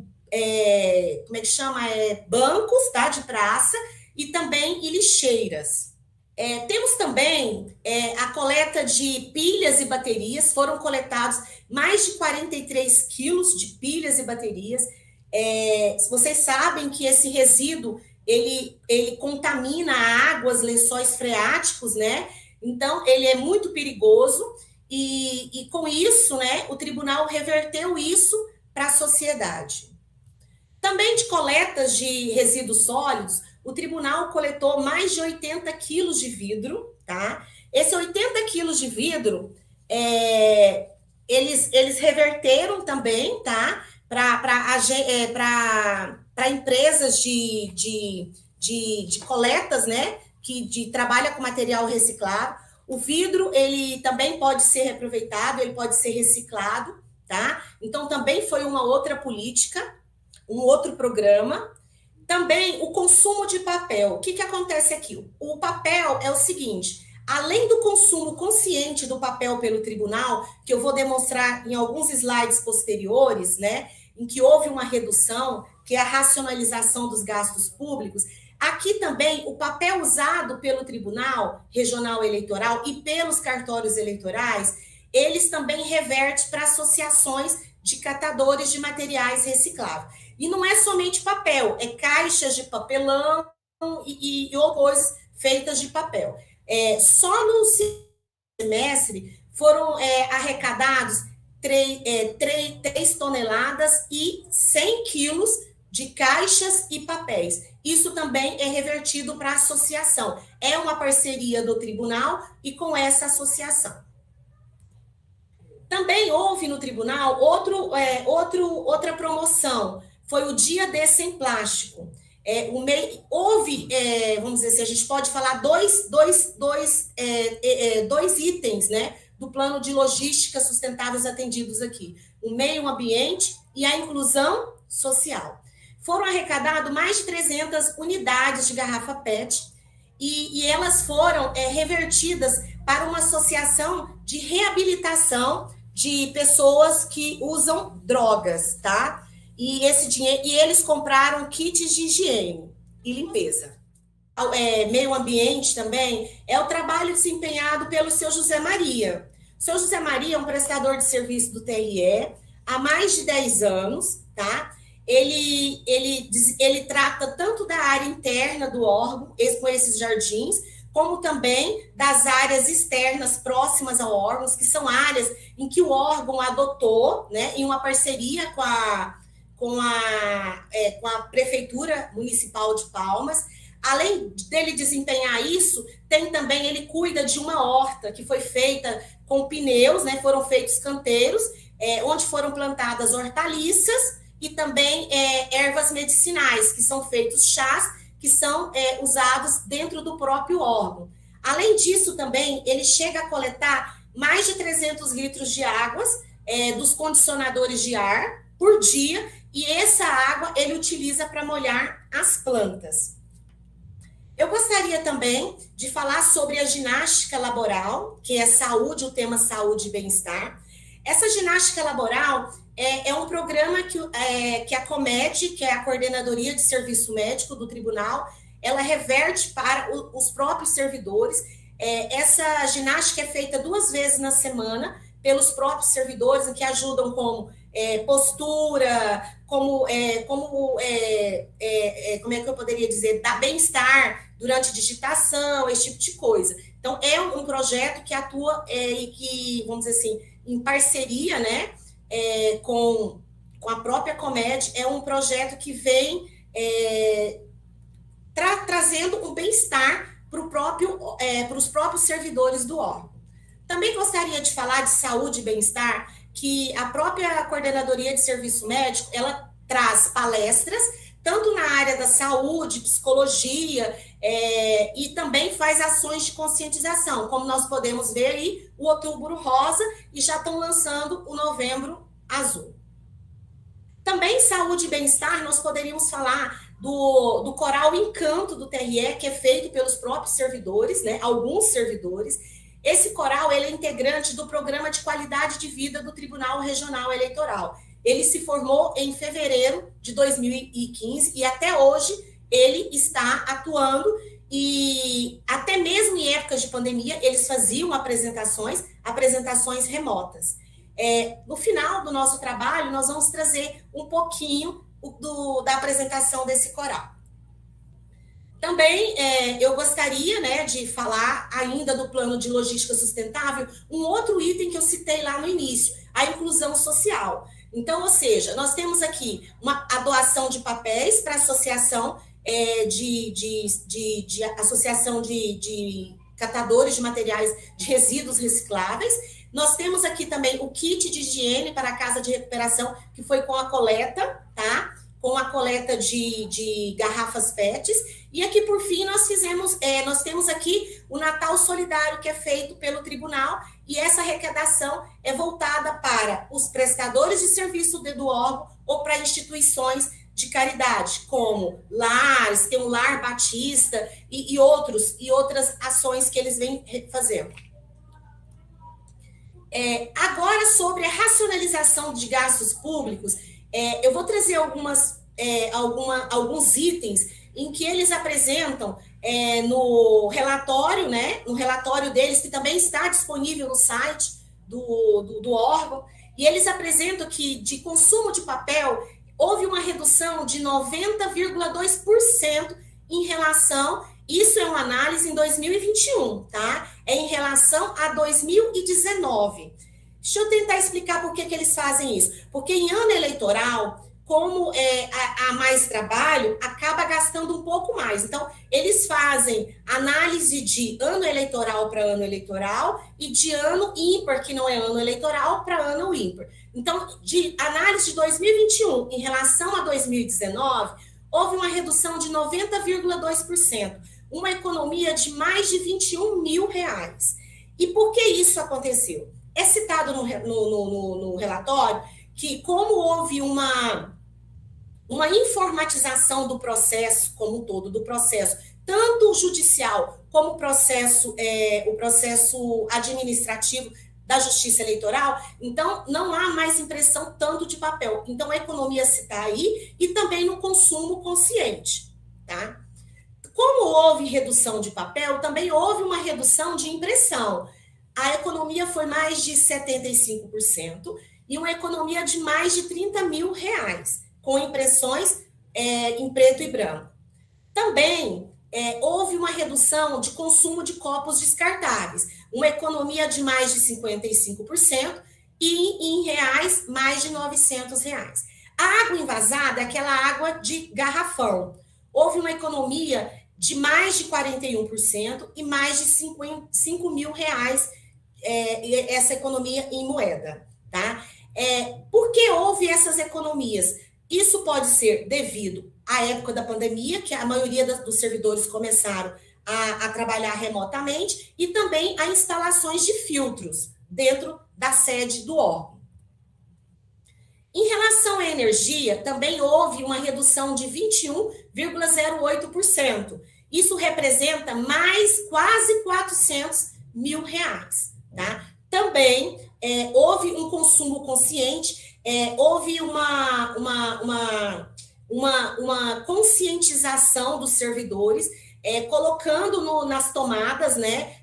bancos, tá, de praça, e também em lixeiras. Temos também a coleta de pilhas e baterias. Foram coletados mais de 43 quilos de pilhas e baterias. Vocês sabem que esse resíduo ele contamina águas, lençóis freáticos, Então, ele é muito perigoso, e com isso, o tribunal reverteu isso para a sociedade. Também de coletas de resíduos sólidos, o tribunal coletou mais de 80 quilos de vidro, tá? Esse 80 quilos de vidro, eles reverteram também, tá? Para empresas de coletas, que trabalha com material reciclado. O vidro, ele também pode ser reaproveitado, ele pode ser reciclado, tá? Então, também foi uma outra política. um outro programa. Também o consumo de papel. O que acontece aqui? O papel é o seguinte, além do consumo consciente do papel pelo tribunal, que eu vou demonstrar em alguns slides posteriores, né, em que houve uma redução, que é a racionalização dos gastos públicos, aqui também o papel usado pelo Tribunal Regional Eleitoral e pelos cartórios eleitorais, eles também revertem para associações de catadores de materiais recicláveis. E não é somente papel, é caixas de papelão e coisas feitas de papel. Só no semestre foram arrecadados 3 toneladas e 100 quilos de caixas e papéis. Isso também é revertido para a associação. É uma parceria do tribunal e com essa associação. Também houve no tribunal outra promoção, foi o Dia D Sem Plástico. Houve, vamos dizer assim, a gente pode falar dois itens, né, do plano de logística sustentáveis atendidos aqui, o meio ambiente e a inclusão social. Foram arrecadadas mais de 300 unidades de garrafa PET e elas foram revertidas para uma associação de reabilitação de pessoas que usam drogas, tá? E esse dinheiro, e eles compraram kits de higiene e limpeza. Meio ambiente também é o trabalho desempenhado pelo seu José Maria. O seu José Maria é um prestador de serviço do TRE há mais de 10 anos, tá? Ele trata tanto da área interna do órgão, com esses jardins, como também das áreas externas próximas ao órgão, que são áreas em que o órgão adotou, né, em uma parceria com a Prefeitura Municipal de Palmas. Além dele desempenhar isso, ele cuida de uma horta que foi feita com pneus, né, foram feitos canteiros, onde foram plantadas hortaliças e também ervas medicinais, que são feitos chás, que são usados dentro do próprio órgão. Além disso, também, ele chega a coletar mais de 300 litros de águas dos condicionadores de ar por dia, e essa água ele utiliza para molhar as plantas. Eu gostaria também de falar sobre a ginástica laboral, que é saúde, o tema saúde e bem-estar. Essa ginástica laboral é um programa que a COMED, que é a Coordenadoria de Serviço Médico do Tribunal, ela reverte para os próprios servidores. Essa ginástica é feita 2 vezes na semana pelos próprios servidores, que ajudam como postura, como é que eu poderia dizer, dar bem-estar durante digitação, esse tipo de coisa. Então, é um projeto que atua e que, vamos dizer assim, em parceria, né, com a própria COMED, é um projeto que vem trazendo um bem-estar para os próprios servidores do órgão. Também gostaria de falar de saúde e bem-estar, que a própria Coordenadoria de Serviço Médico, ela traz palestras, tanto na área da saúde, psicologia, e também faz ações de conscientização, como nós podemos ver aí, o Outubro Rosa, e já estão lançando o Novembro Azul. Também saúde e bem-estar, nós poderíamos falar do coral Encanto do TRE, que é feito pelos próprios servidores, né, alguns servidores. Esse coral, ele é integrante do Programa de Qualidade de Vida do Tribunal Regional Eleitoral. Ele se formou em fevereiro de 2015 e até hoje ele está atuando, e até mesmo em épocas de pandemia eles faziam apresentações remotas. No final do nosso trabalho, nós vamos trazer um pouquinho da apresentação desse coral. Também eu gostaria, né, de falar ainda do plano de logística sustentável, um outro item que eu citei lá no início, a inclusão social. Então, ou seja, nós temos aqui a doação de papéis para a associação associação de catadores de materiais de resíduos recicláveis. Nós temos aqui também o kit de higiene para a casa de recuperação, que foi com a coleta, tá? Com a coleta de garrafas PETs. E aqui, por fim, nós temos aqui o Natal Solidário, que é feito pelo tribunal, e essa arrecadação é voltada para os prestadores de serviço do órgão ou para instituições de caridade, como lares, tem um Lar Batista e outras ações que eles vêm fazendo. Agora, sobre a racionalização de gastos públicos, eu vou trazer alguns itens em que eles apresentam no relatório, né? No relatório deles, que também está disponível no site do órgão, e eles apresentam que de consumo de papel houve uma redução de 90,2% em relação, isso é uma análise em 2021, tá? É em relação a 2019. Deixa eu tentar explicar por que eles fazem isso. Porque em ano eleitoral, como há mais trabalho, acaba gastando um pouco mais. Então, eles fazem análise de ano eleitoral para ano eleitoral e de ano ímpar, que não é ano eleitoral, para ano ímpar. Então, de análise de 2021 em relação a 2019, houve uma redução de 90,2%, uma economia de mais de R$21 mil. E por que isso aconteceu? É citado no relatório que, como houve uma informatização do processo como um todo, do processo, tanto judicial como o processo administrativo da Justiça Eleitoral, então não há mais impressão tanto de papel. Então a economia se está aí e também no consumo consciente, tá? Como houve redução de papel, também houve uma redução de impressão. A economia foi mais de 75% e uma economia de mais de R$30 mil, com impressões em preto e branco. Também houve uma redução de consumo de copos descartáveis, uma economia de mais de 55% e em reais, mais de R$900. A água envasada é aquela água de garrafão. Houve uma economia de mais de 41% e mais de R$5 mil, essa economia em moeda, tá? Por que houve essas economias? Isso pode ser devido à época da pandemia, que a maioria dos servidores começaram a trabalhar remotamente, e também a instalações de filtros dentro da sede do órgão. Em relação à energia, também houve uma redução de 21,08%. Isso representa mais quase R$400 mil, tá? Também houve um consumo consciente, houve uma conscientização dos servidores, colocando nas tomadas, né?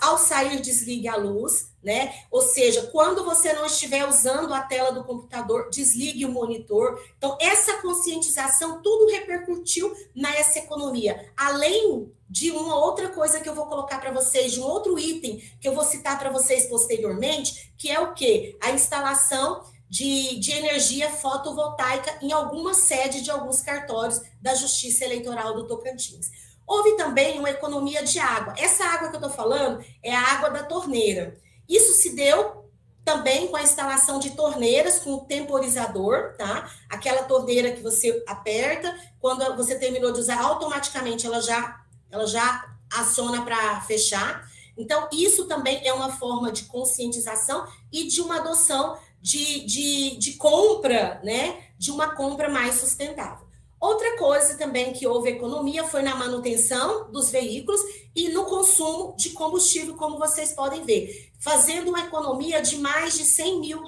Ao sair, desligue a luz, né? Ou seja, quando você não estiver usando a tela do computador, desligue o monitor. Então, essa conscientização, tudo repercutiu nessa economia. Além de uma outra coisa que eu vou colocar para vocês, de um outro item que eu vou citar para vocês posteriormente, que é o quê? A instalação de energia fotovoltaica em alguma sede de alguns cartórios da Justiça Eleitoral do Tocantins. Houve também uma economia de água. Essa água que eu estou falando é a água da torneira. Isso se deu também com a instalação de torneiras com temporizador, tá? Aquela torneira que você aperta, quando você terminou de usar, automaticamente ela já aciona para fechar. Então, isso também é uma forma de conscientização e de uma adoção de compra, né? De uma compra mais sustentável. Outra coisa também que houve economia foi na manutenção dos veículos e no consumo de combustível, como vocês podem ver, fazendo uma economia de mais de R$100 mil.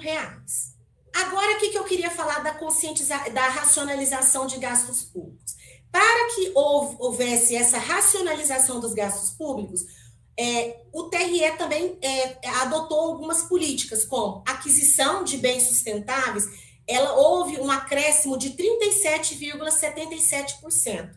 Agora, o que eu queria falar da racionalização de gastos públicos? Para que houvesse essa racionalização dos gastos públicos, o TRE também adotou algumas políticas, como aquisição de bens sustentáveis. Houve um acréscimo de 37,77%.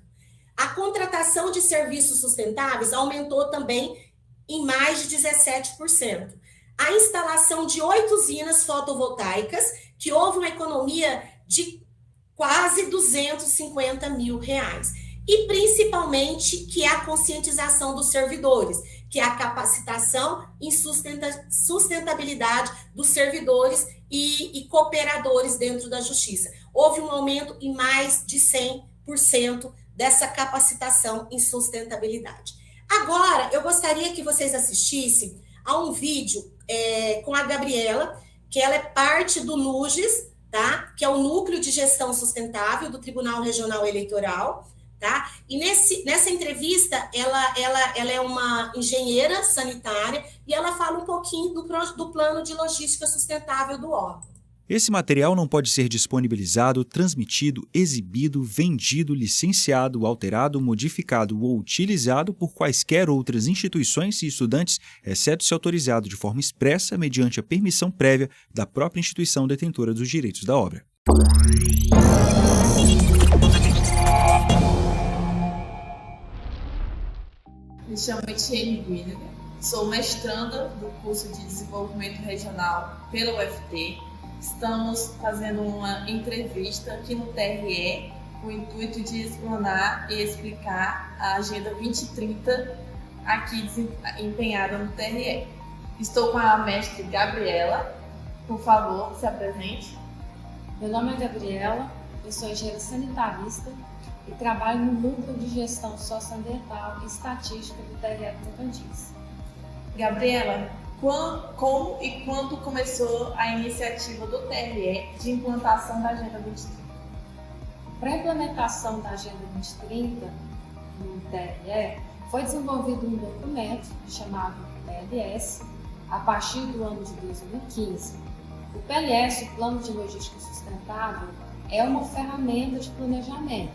A contratação de serviços sustentáveis aumentou também em mais de 17%. A instalação de 8 usinas fotovoltaicas, que houve uma economia de quase R$250 mil. E, principalmente, que é a conscientização dos servidores, que é a capacitação em sustentabilidade dos servidores e cooperadores dentro da Justiça. Houve um aumento em mais de 100% dessa capacitação em sustentabilidade. Agora, eu gostaria que vocês assistissem a um vídeo com a Gabriela, que ela é parte do NUGES, tá? Que é o Núcleo de Gestão Sustentável do Tribunal Regional Eleitoral, tá? E nessa entrevista, ela é uma engenheira sanitária e ela fala um pouquinho do plano de logística sustentável do órgão. Esse material não pode ser disponibilizado, transmitido, exibido, vendido, licenciado, alterado, modificado ou utilizado por quaisquer outras instituições e estudantes, exceto se autorizado de forma expressa mediante a permissão prévia da própria instituição detentora dos direitos da obra. Me chamo Etienne Guilherme, sou mestranda do curso de Desenvolvimento Regional pela UFT. Estamos fazendo uma entrevista aqui no TRE com o intuito de explanar e explicar a Agenda 2030 aqui empenhada no TRE. Estou com a mestre Gabriela. Por favor, se apresente. Meu nome é Gabriela, eu sou engenheira sanitarista e trabalho no Núcleo de Gestão Socioambiental e Estatística do TRE Tocantins. Gabriela, como e quando começou a iniciativa do TRE de implantação da Agenda 2030? Para a implementação da Agenda 2030 no TRE, foi desenvolvido um documento chamado PLS a partir do ano de 2015. O PLS, o Plano de Logística Sustentável, é uma ferramenta de planejamento.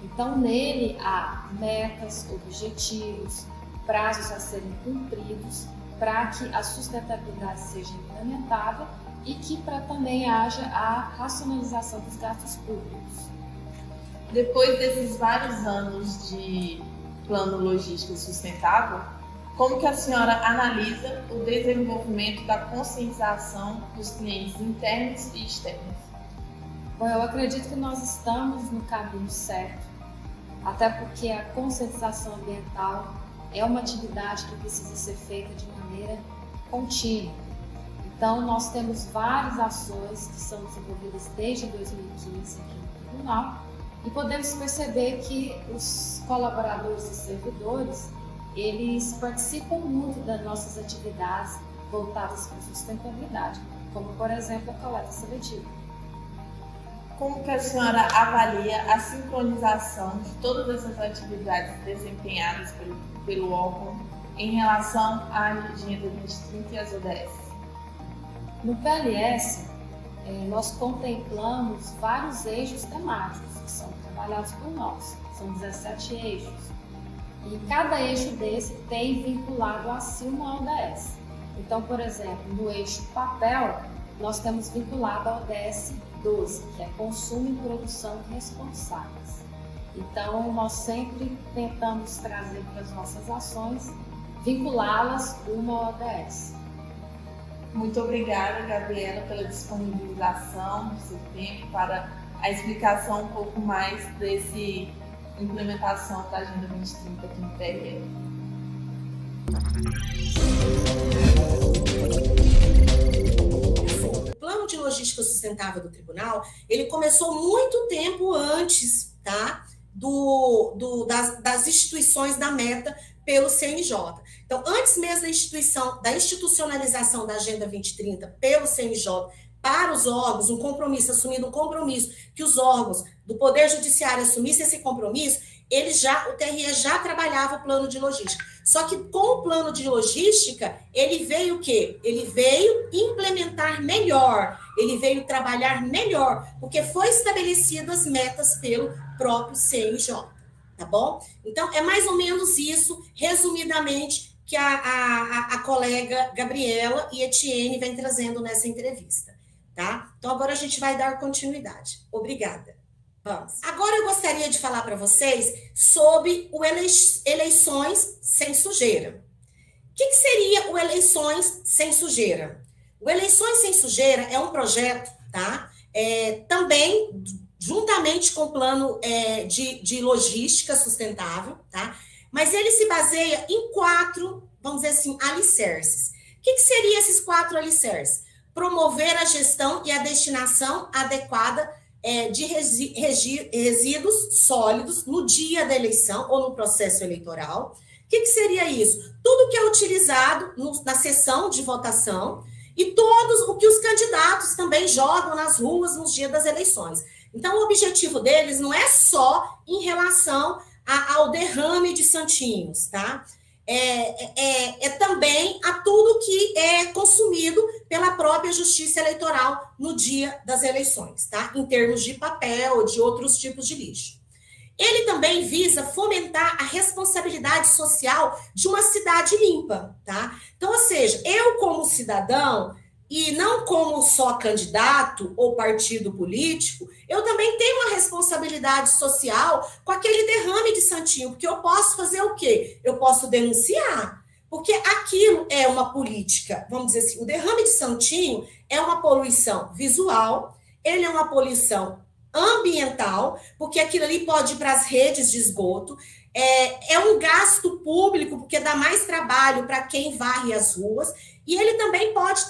Então, nele há metas, objetivos, prazos a serem cumpridos, para que a sustentabilidade seja implementada e que para também haja a racionalização dos gastos públicos. Depois desses vários anos de plano logístico sustentável, como que a senhora analisa o desenvolvimento da conscientização dos clientes internos e externos? Bom, eu acredito que nós estamos no caminho certo, até porque a conscientização ambiental é uma atividade que precisa ser feita de maneira contínua. Então, nós temos várias ações que são desenvolvidas desde 2015 aqui no Tribunal e podemos perceber que os colaboradores e servidores, eles participam muito das nossas atividades voltadas para a sustentabilidade, como, por exemplo, a coleta seletiva. Como que a senhora avalia a sincronização de todas essas atividades desempenhadas pelo órgão em relação à Agenda 2030 e às ODS? No PLS, nós contemplamos vários eixos temáticos que são trabalhados por nós. São 17 eixos. E cada eixo desse tem vinculado a si uma ODS. Então, por exemplo, no eixo papel, nós temos vinculado a ODS 12, que é consumo e produção responsáveis. Então, nós sempre tentamos trazer para as nossas ações, vinculá-las uma ODS. Muito obrigada, Gabriela, pela disponibilização do seu tempo para a explicação um pouco mais desse implementação da Agenda 2030 aqui no TRE. O Plano de Logística Sustentável do Tribunal, ele começou muito tempo antes, tá, das instituições da meta pelo CNJ. Então, antes mesmo da institucionalização da Agenda 2030 pelo CNJ para os órgãos, assumindo um compromisso que os órgãos do Poder Judiciário assumissem esse compromisso, o TRE já trabalhava o plano de logística. Só que com o plano de logística, ele veio o quê? Ele veio implementar melhor, ele veio trabalhar melhor, porque foi estabelecidas as metas pelo próprio CNJ, tá bom? Então, é mais ou menos isso, resumidamente, que a colega Gabriela e Etienne vem trazendo nessa entrevista, tá? Então, agora a gente vai dar continuidade. Obrigada. Vamos. Agora eu gostaria de falar para vocês sobre o eleições sem sujeira. O que seria o eleições sem sujeira? O eleições sem sujeira é um projeto, tá? Também juntamente com o plano de logística sustentável, tá? Mas ele se baseia em 4, vamos dizer assim, alicerces. O que seriam esses 4 alicerces? Promover a gestão e a destinação adequada de resíduos sólidos no dia da eleição ou no processo eleitoral. O que seria isso? Tudo que é utilizado na sessão de votação e todos o que os candidatos também jogam nas ruas nos dias das eleições. Então, o objetivo deles não é só em relação ao derrame de santinhos, tá? É também a tudo que é consumido pela própria Justiça Eleitoral no dia das eleições, tá? Em termos de papel ou de outros tipos de lixo. Ele também visa fomentar a responsabilidade social de uma cidade limpa, tá? Então, ou seja, eu como cidadão, e não como só candidato ou partido político, eu também tenho uma responsabilidade social com aquele derrame de santinho, porque eu posso fazer o quê? Eu posso denunciar, porque aquilo é uma política, vamos dizer assim, o derrame de santinho é uma poluição visual, ele é uma poluição ambiental, porque aquilo ali pode ir para as redes de esgoto, é um gasto público, porque dá mais trabalho para quem varre as ruas, e ele também pode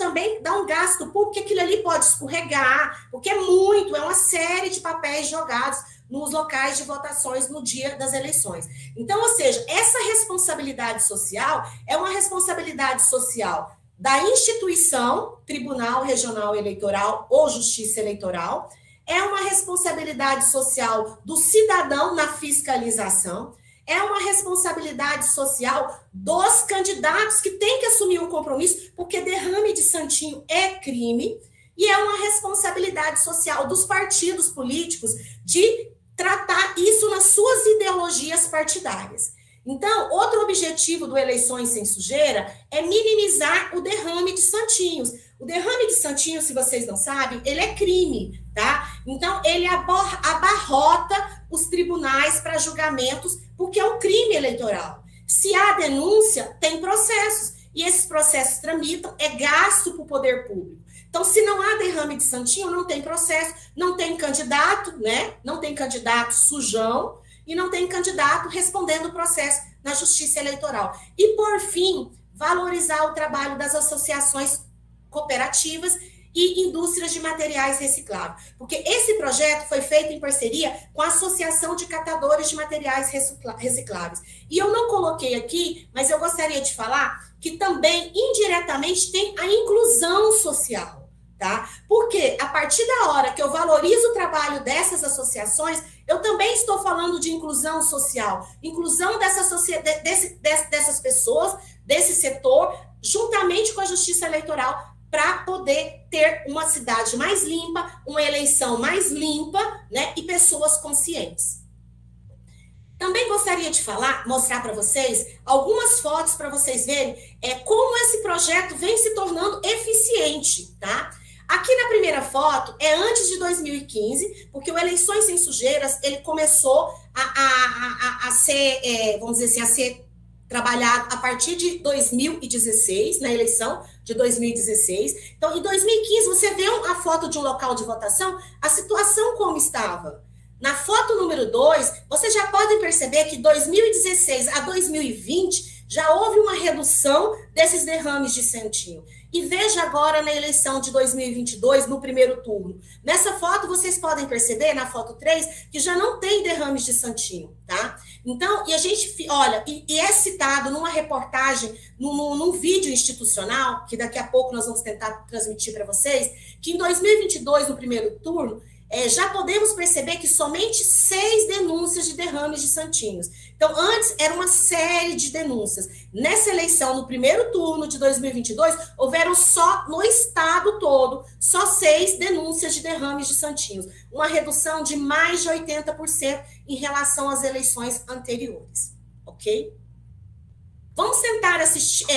dar um gasto público, porque aquilo ali pode escorregar, porque é uma série de papéis jogados nos locais de votações no dia das eleições. Então, ou seja, essa responsabilidade social é uma responsabilidade social da instituição, Tribunal Regional Eleitoral ou Justiça Eleitoral, é uma responsabilidade social do cidadão na fiscalização, é uma responsabilidade social dos candidatos que têm que assumir um compromisso, porque derrame de santinho é crime, e é uma responsabilidade social dos partidos políticos de tratar isso nas suas ideologias partidárias. Então, outro objetivo do Eleições Sem Sujeira é minimizar o derrame de santinhos. O derrame de santinhos, se vocês não sabem, ele é crime, tá? Então, ele abarrota os tribunais para julgamentos, porque é um crime eleitoral. Se há denúncia, tem processos, e esses processos tramitam, é gasto para o poder público. Então, se não há derrame de santinho, não tem processo, não tem candidato, né? Não tem candidato sujão, e não tem candidato respondendo o processo na Justiça Eleitoral. E, por fim, valorizar o trabalho das associações cooperativas e indústrias de materiais recicláveis. Porque esse projeto foi feito em parceria com a Associação de Catadores de Materiais Recicláveis. E eu não coloquei aqui, mas eu gostaria de falar que também, indiretamente, tem a inclusão social. Tá? Porque a partir da hora que eu valorizo o trabalho dessas associações, eu também estou falando de inclusão social, inclusão dessas pessoas, desse setor, juntamente com a Justiça Eleitoral, para poder ter uma cidade mais limpa, uma eleição mais limpa, né, e pessoas conscientes. Também gostaria de mostrar para vocês algumas fotos para vocês verem como esse projeto vem se tornando eficiente, tá? Aqui na primeira foto é antes de 2015, porque o Eleições Sem Sujeiras, ele começou a ser, vamos dizer assim, a ser trabalhado a partir de 2016, na eleição de 2016. Então, em 2015, você vê a foto de um local de votação, a situação como estava. Na foto número 2, vocês já podem perceber que 2016 a 2020 já houve uma redução desses derrames de santinho. E veja agora na eleição de 2022, no primeiro turno. Nessa foto, vocês podem perceber, na foto 3, que já não tem derrames de santinho, tá? Então, e a gente, olha, e é citado numa reportagem, num vídeo institucional, que daqui a pouco nós vamos tentar transmitir para vocês, que em 2022, no primeiro turno, já podemos perceber que somente 6 denúncias de derrames de santinhos. Então, antes era uma série de denúncias. Nessa eleição, no primeiro turno de 2022, houveram só, no estado todo, só 6 denúncias de derrames de santinhos. Uma redução de mais de 80% em relação às eleições anteriores. Ok? Vamos tentar assistir...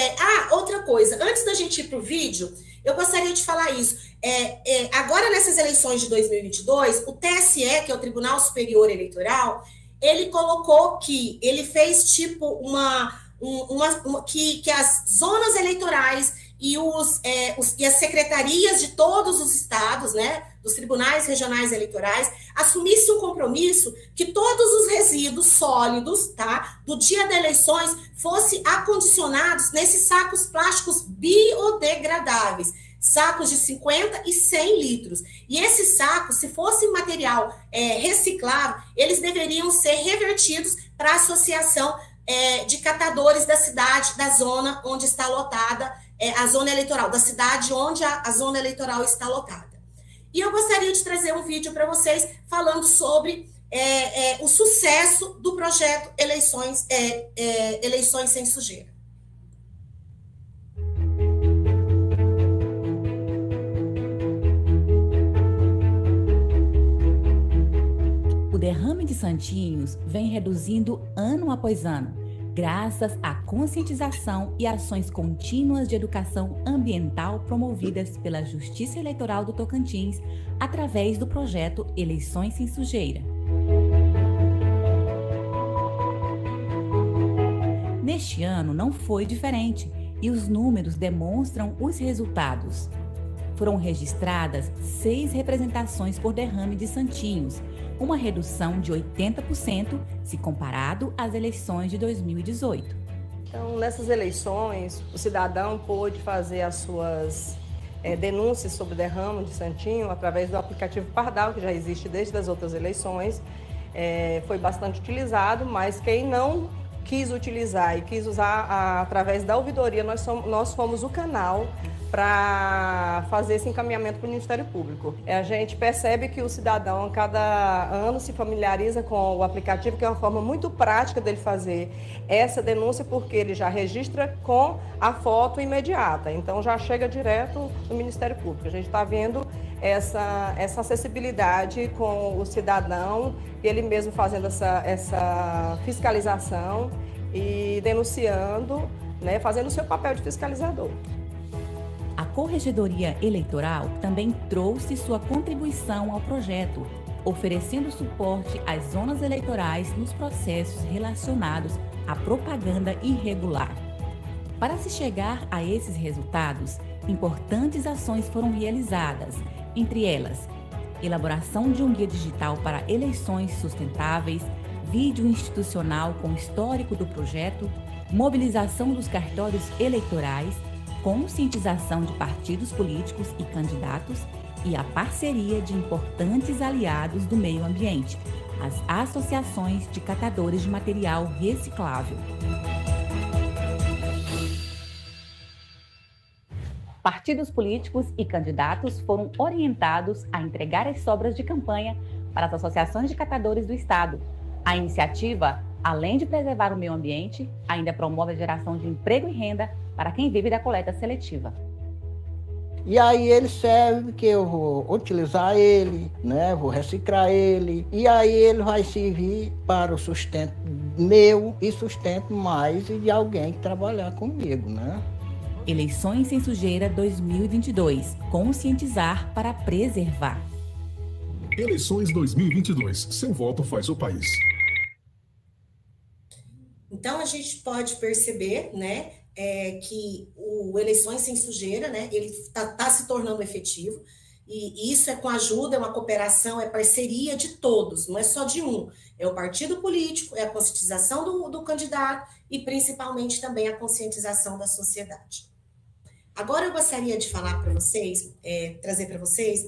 outra coisa. Antes da gente ir para o vídeo, eu gostaria de falar isso. Agora, nessas eleições de 2022, o TSE, que é o Tribunal Superior Eleitoral, ele colocou que ele fez tipo que as zonas eleitorais e as secretarias de todos os estados, né, dos tribunais regionais eleitorais, assumissem um compromisso que todos os resíduos sólidos, tá, do dia das eleições fossem acondicionados nesses sacos plásticos biodegradáveis, sacos de 50 e 100 litros. E esses sacos, se fosse material reciclável, eles deveriam ser revertidos para a Associação de catadores da cidade, da zona onde está lotada a zona eleitoral, da cidade onde a zona eleitoral está lotada. E eu gostaria de trazer um vídeo para vocês falando sobre o sucesso do projeto Eleições Sem Sujeira. O derrame de santinhos vem reduzindo ano após ano, graças à conscientização e ações contínuas de educação ambiental promovidas pela Justiça Eleitoral do Tocantins através do projeto Eleições Sem Sujeira. Neste ano não foi diferente e os números demonstram os resultados. Foram registradas 6 representações por derrame de santinhos, uma redução de 80% se comparado às eleições de 2018. Então, nessas eleições, o cidadão pôde fazer as suas denúncias sobre derrame de santinho através do aplicativo Pardal, que já existe desde as outras eleições. Foi bastante utilizado, mas quem não quis utilizar e quis usar através da ouvidoria, nós fomos o canal para fazer esse encaminhamento para o Ministério Público. A gente percebe que o cidadão, a cada ano, se familiariza com o aplicativo, que é uma forma muito prática dele fazer essa denúncia, porque ele já registra com a foto imediata, então já chega direto no Ministério Público. A gente está vendo essa acessibilidade com o cidadão, ele mesmo fazendo essa fiscalização e denunciando, né, fazendo o seu papel de fiscalizador. A Corregedoria Eleitoral também trouxe sua contribuição ao projeto, oferecendo suporte às zonas eleitorais nos processos relacionados à propaganda irregular. Para se chegar a esses resultados, importantes ações foram realizadas, entre elas, elaboração de um guia digital para eleições sustentáveis, vídeo institucional com histórico do projeto, mobilização dos cartórios eleitorais, conscientização de partidos políticos e candidatos e a parceria de importantes aliados do meio ambiente, as associações de catadores de material reciclável. Partidos políticos e candidatos foram orientados a entregar as sobras de campanha para as associações de catadores do Estado. A iniciativa, além de preservar o meio ambiente, ainda promove a geração de emprego e renda para quem vive da coleta seletiva. E aí ele serve que eu vou utilizar ele, né? Vou reciclar ele, e aí ele vai servir para o sustento meu e sustento mais de alguém que trabalhar comigo, né? Eleições Sem Sujeira 2022. Conscientizar para preservar. Eleições 2022. Seu voto faz o país. Então, a gente pode perceber, né, que o Eleições Sem Sujeira, né, ele tá se tornando efetivo, e isso é com ajuda, é uma cooperação, é parceria de todos, não é só de um. É o partido político, é a conscientização do candidato e, principalmente, também a conscientização da sociedade. Agora, eu gostaria de falar para vocês, trazer para vocês,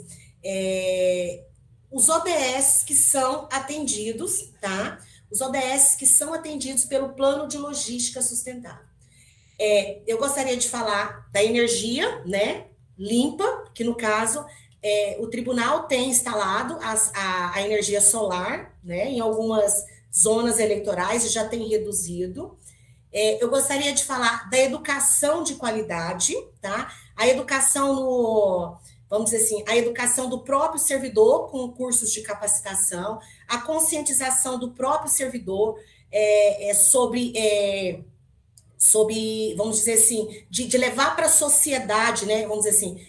os ODS que são atendidos, tá? Os ODS que são atendidos pelo Plano de Logística Sustentável. Eu gostaria de falar da energia, né, limpa, que no caso, o tribunal tem instalado a energia solar, né, em algumas zonas eleitorais e já tem reduzido. Eu gostaria de falar da educação de qualidade, tá? A educação vamos dizer assim, a educação do próprio servidor com cursos de capacitação, a conscientização do próprio servidor sobre, vamos dizer assim, de levar para a sociedade, né, vamos dizer assim,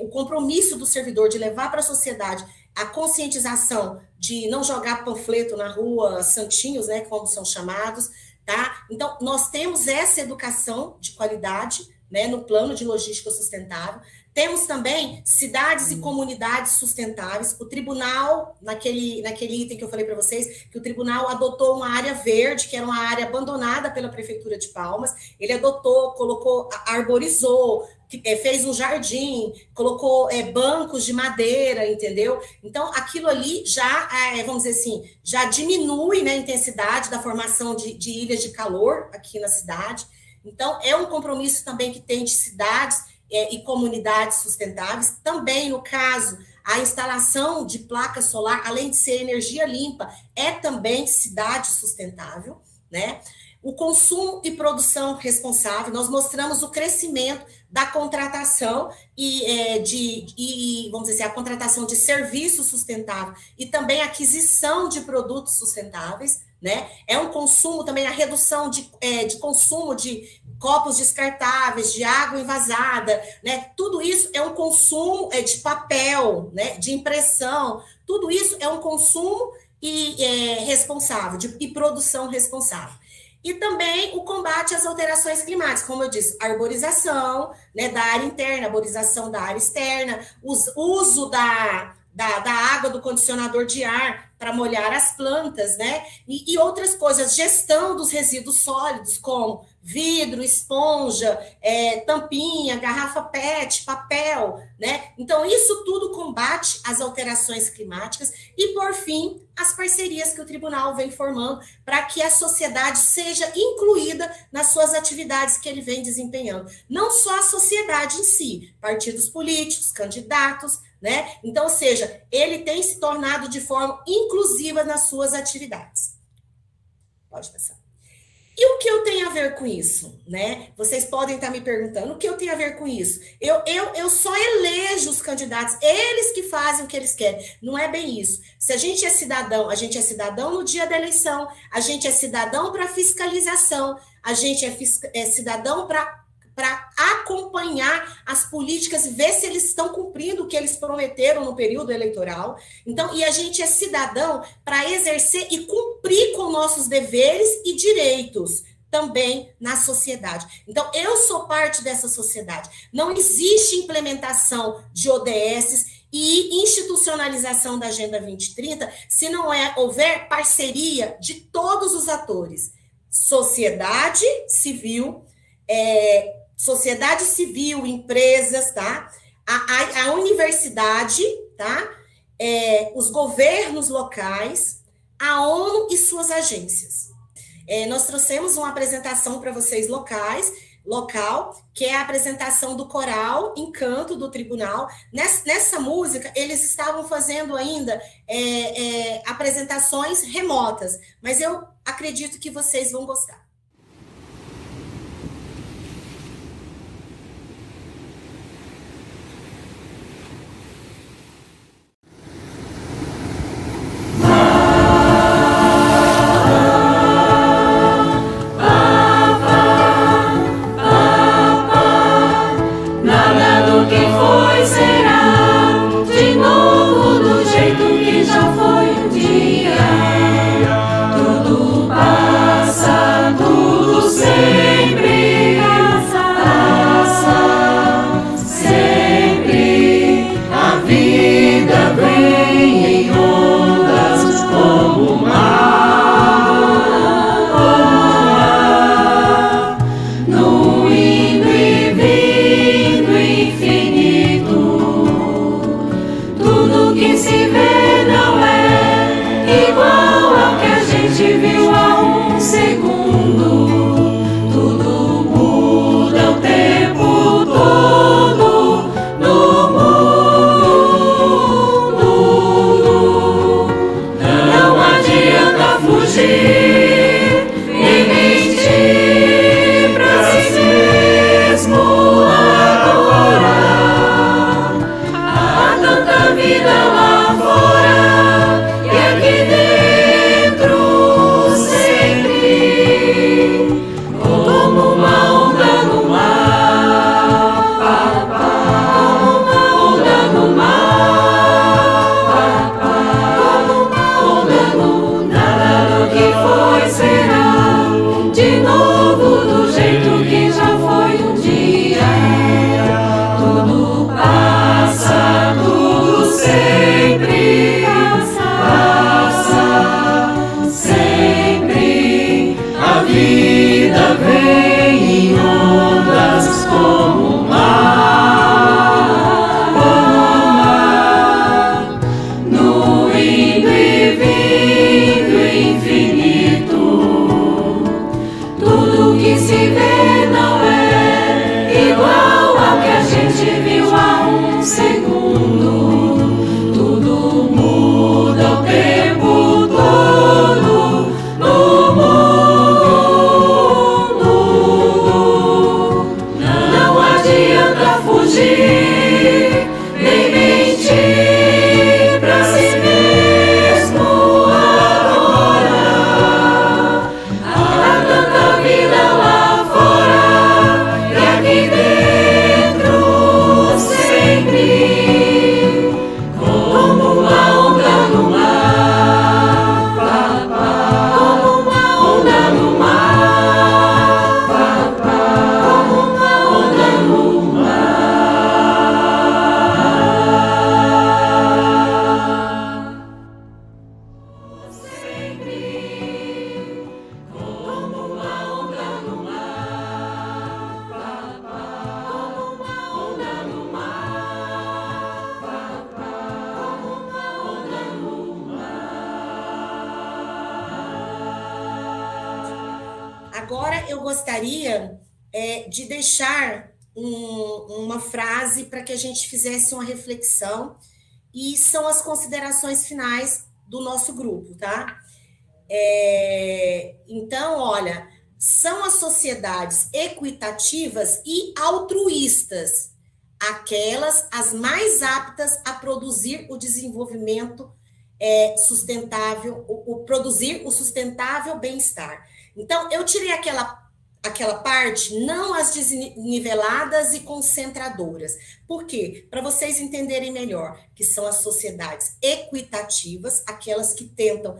o compromisso do servidor de levar para a sociedade a conscientização de não jogar panfleto na rua, santinhos, né, como são chamados, tá? Então, nós temos essa educação de qualidade, né, no plano de logística sustentável. Temos também cidades e comunidades sustentáveis. O tribunal, naquele item que eu falei para vocês, que o tribunal adotou uma área verde, que era uma área abandonada pela Prefeitura de Palmas. Ele adotou, colocou, arborizou, fez um jardim, colocou bancos de madeira, entendeu? Então, aquilo ali já, vamos dizer assim, já diminui, né, a intensidade da formação de ilhas de calor aqui na cidade. Então, é um compromisso também que tem de cidades e comunidades sustentáveis. Também, no caso, a instalação de placa solar, além de ser energia limpa, é também cidade sustentável, né? O consumo e produção responsável, nós mostramos o crescimento da contratação vamos dizer assim, a contratação de serviços sustentáveis e também a aquisição de produtos sustentáveis, né? É um consumo também, a redução de consumo de copos descartáveis, de água envasada, né? Tudo isso é um consumo de papel, né? De impressão, tudo isso é um consumo responsável, e produção responsável. E também o combate às alterações climáticas, como eu disse, arborização, né, da área interna, arborização da área externa, uso da água do condicionador de ar para molhar as plantas, né? E outras coisas, gestão dos resíduos sólidos, como vidro, esponja, tampinha, garrafa PET, papel, né? Então, isso tudo combate as alterações climáticas e, por fim, as parcerias que o tribunal vem formando para que a sociedade seja incluída nas suas atividades que ele vem desempenhando. Não só a sociedade em si, partidos políticos, candidatos, né? Então, ou seja, ele tem se tornado de forma inclusiva nas suas atividades. Pode passar. E o que eu tenho a ver com isso, né? Vocês podem estar me perguntando, o que eu tenho a ver com isso? Eu só elejo os candidatos, eles que fazem o que eles querem. Não é bem isso. Se a gente é cidadão no dia da eleição, a gente é cidadão para fiscalização, a gente é cidadão para acompanhar as políticas e ver se eles estão cumprindo o que eles prometeram no período eleitoral. Então, e a gente é cidadão para exercer e cumprir com nossos deveres e direitos também na sociedade. Então, eu sou parte dessa sociedade. Não existe implementação de ODS e institucionalização da Agenda 2030 se não houver parceria de todos os atores. Sociedade civil, empresas, tá? A universidade, tá? Os governos locais, a ONU e suas agências. Nós trouxemos uma apresentação para vocês local, que é a apresentação do coral Encanto do Tribunal. Nessa música, eles estavam fazendo ainda apresentações remotas, mas eu acredito que vocês vão gostar. Tudo passa. fugir, nem mentir pra si mesmo agora. Há tanta vida lá fora e aqui dentro sempre, como uma onda no mar, como uma onda no mar, como uma onda no mar. Sempre, como uma onda no mar, como uma onda no mar, como uma onda no mar. Agora eu gostaria de deixar uma frase para que a gente fizesse uma reflexão, e são as considerações finais do nosso grupo, tá? Então, olha, são as sociedades equitativas e altruístas, aquelas as mais aptas a produzir o desenvolvimento sustentável, produzir o sustentável bem-estar. Então, eu tirei aquela parte, não as desniveladas e concentradoras. Por quê? Para vocês entenderem melhor, que são as sociedades equitativas, aquelas que tentam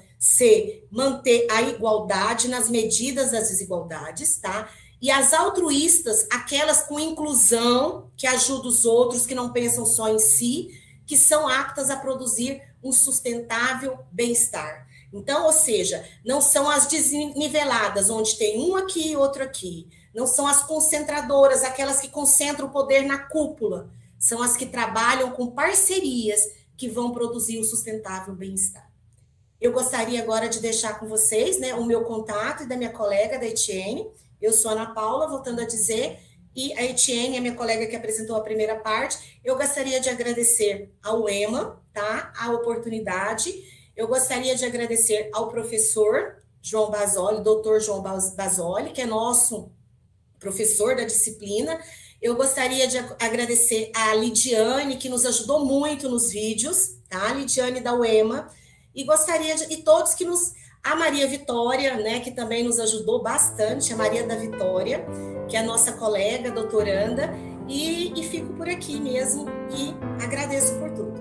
manter a igualdade nas medidas das desigualdades, tá? E as altruístas, aquelas com inclusão, que ajudam os outros, que não pensam só em si, que são aptas a produzir um sustentável bem-estar. Então, ou seja, não são as desniveladas, onde tem um aqui e outro aqui. Não são as concentradoras, aquelas que concentram o poder na cúpula. São as que trabalham com parcerias que vão produzir o sustentável bem-estar. Eu gostaria agora de deixar com vocês, né, o meu contato e da minha colega, da Etienne. Eu sou a Ana Paula, voltando a dizer, e a Etienne, a minha colega que apresentou a primeira parte. Eu gostaria de agradecer ao EMA, tá, a oportunidade. Eu gostaria de agradecer ao professor João Basoli, doutor João Basoli, que é nosso professor da disciplina. Eu gostaria de agradecer a Lidiane, que nos ajudou muito nos vídeos, tá? Lidiane da UEMA. E gostaria e todos que a Maria Vitória, né, que também nos ajudou bastante, a Maria da Vitória, que é a nossa colega, doutoranda, e fico por aqui mesmo e agradeço por tudo.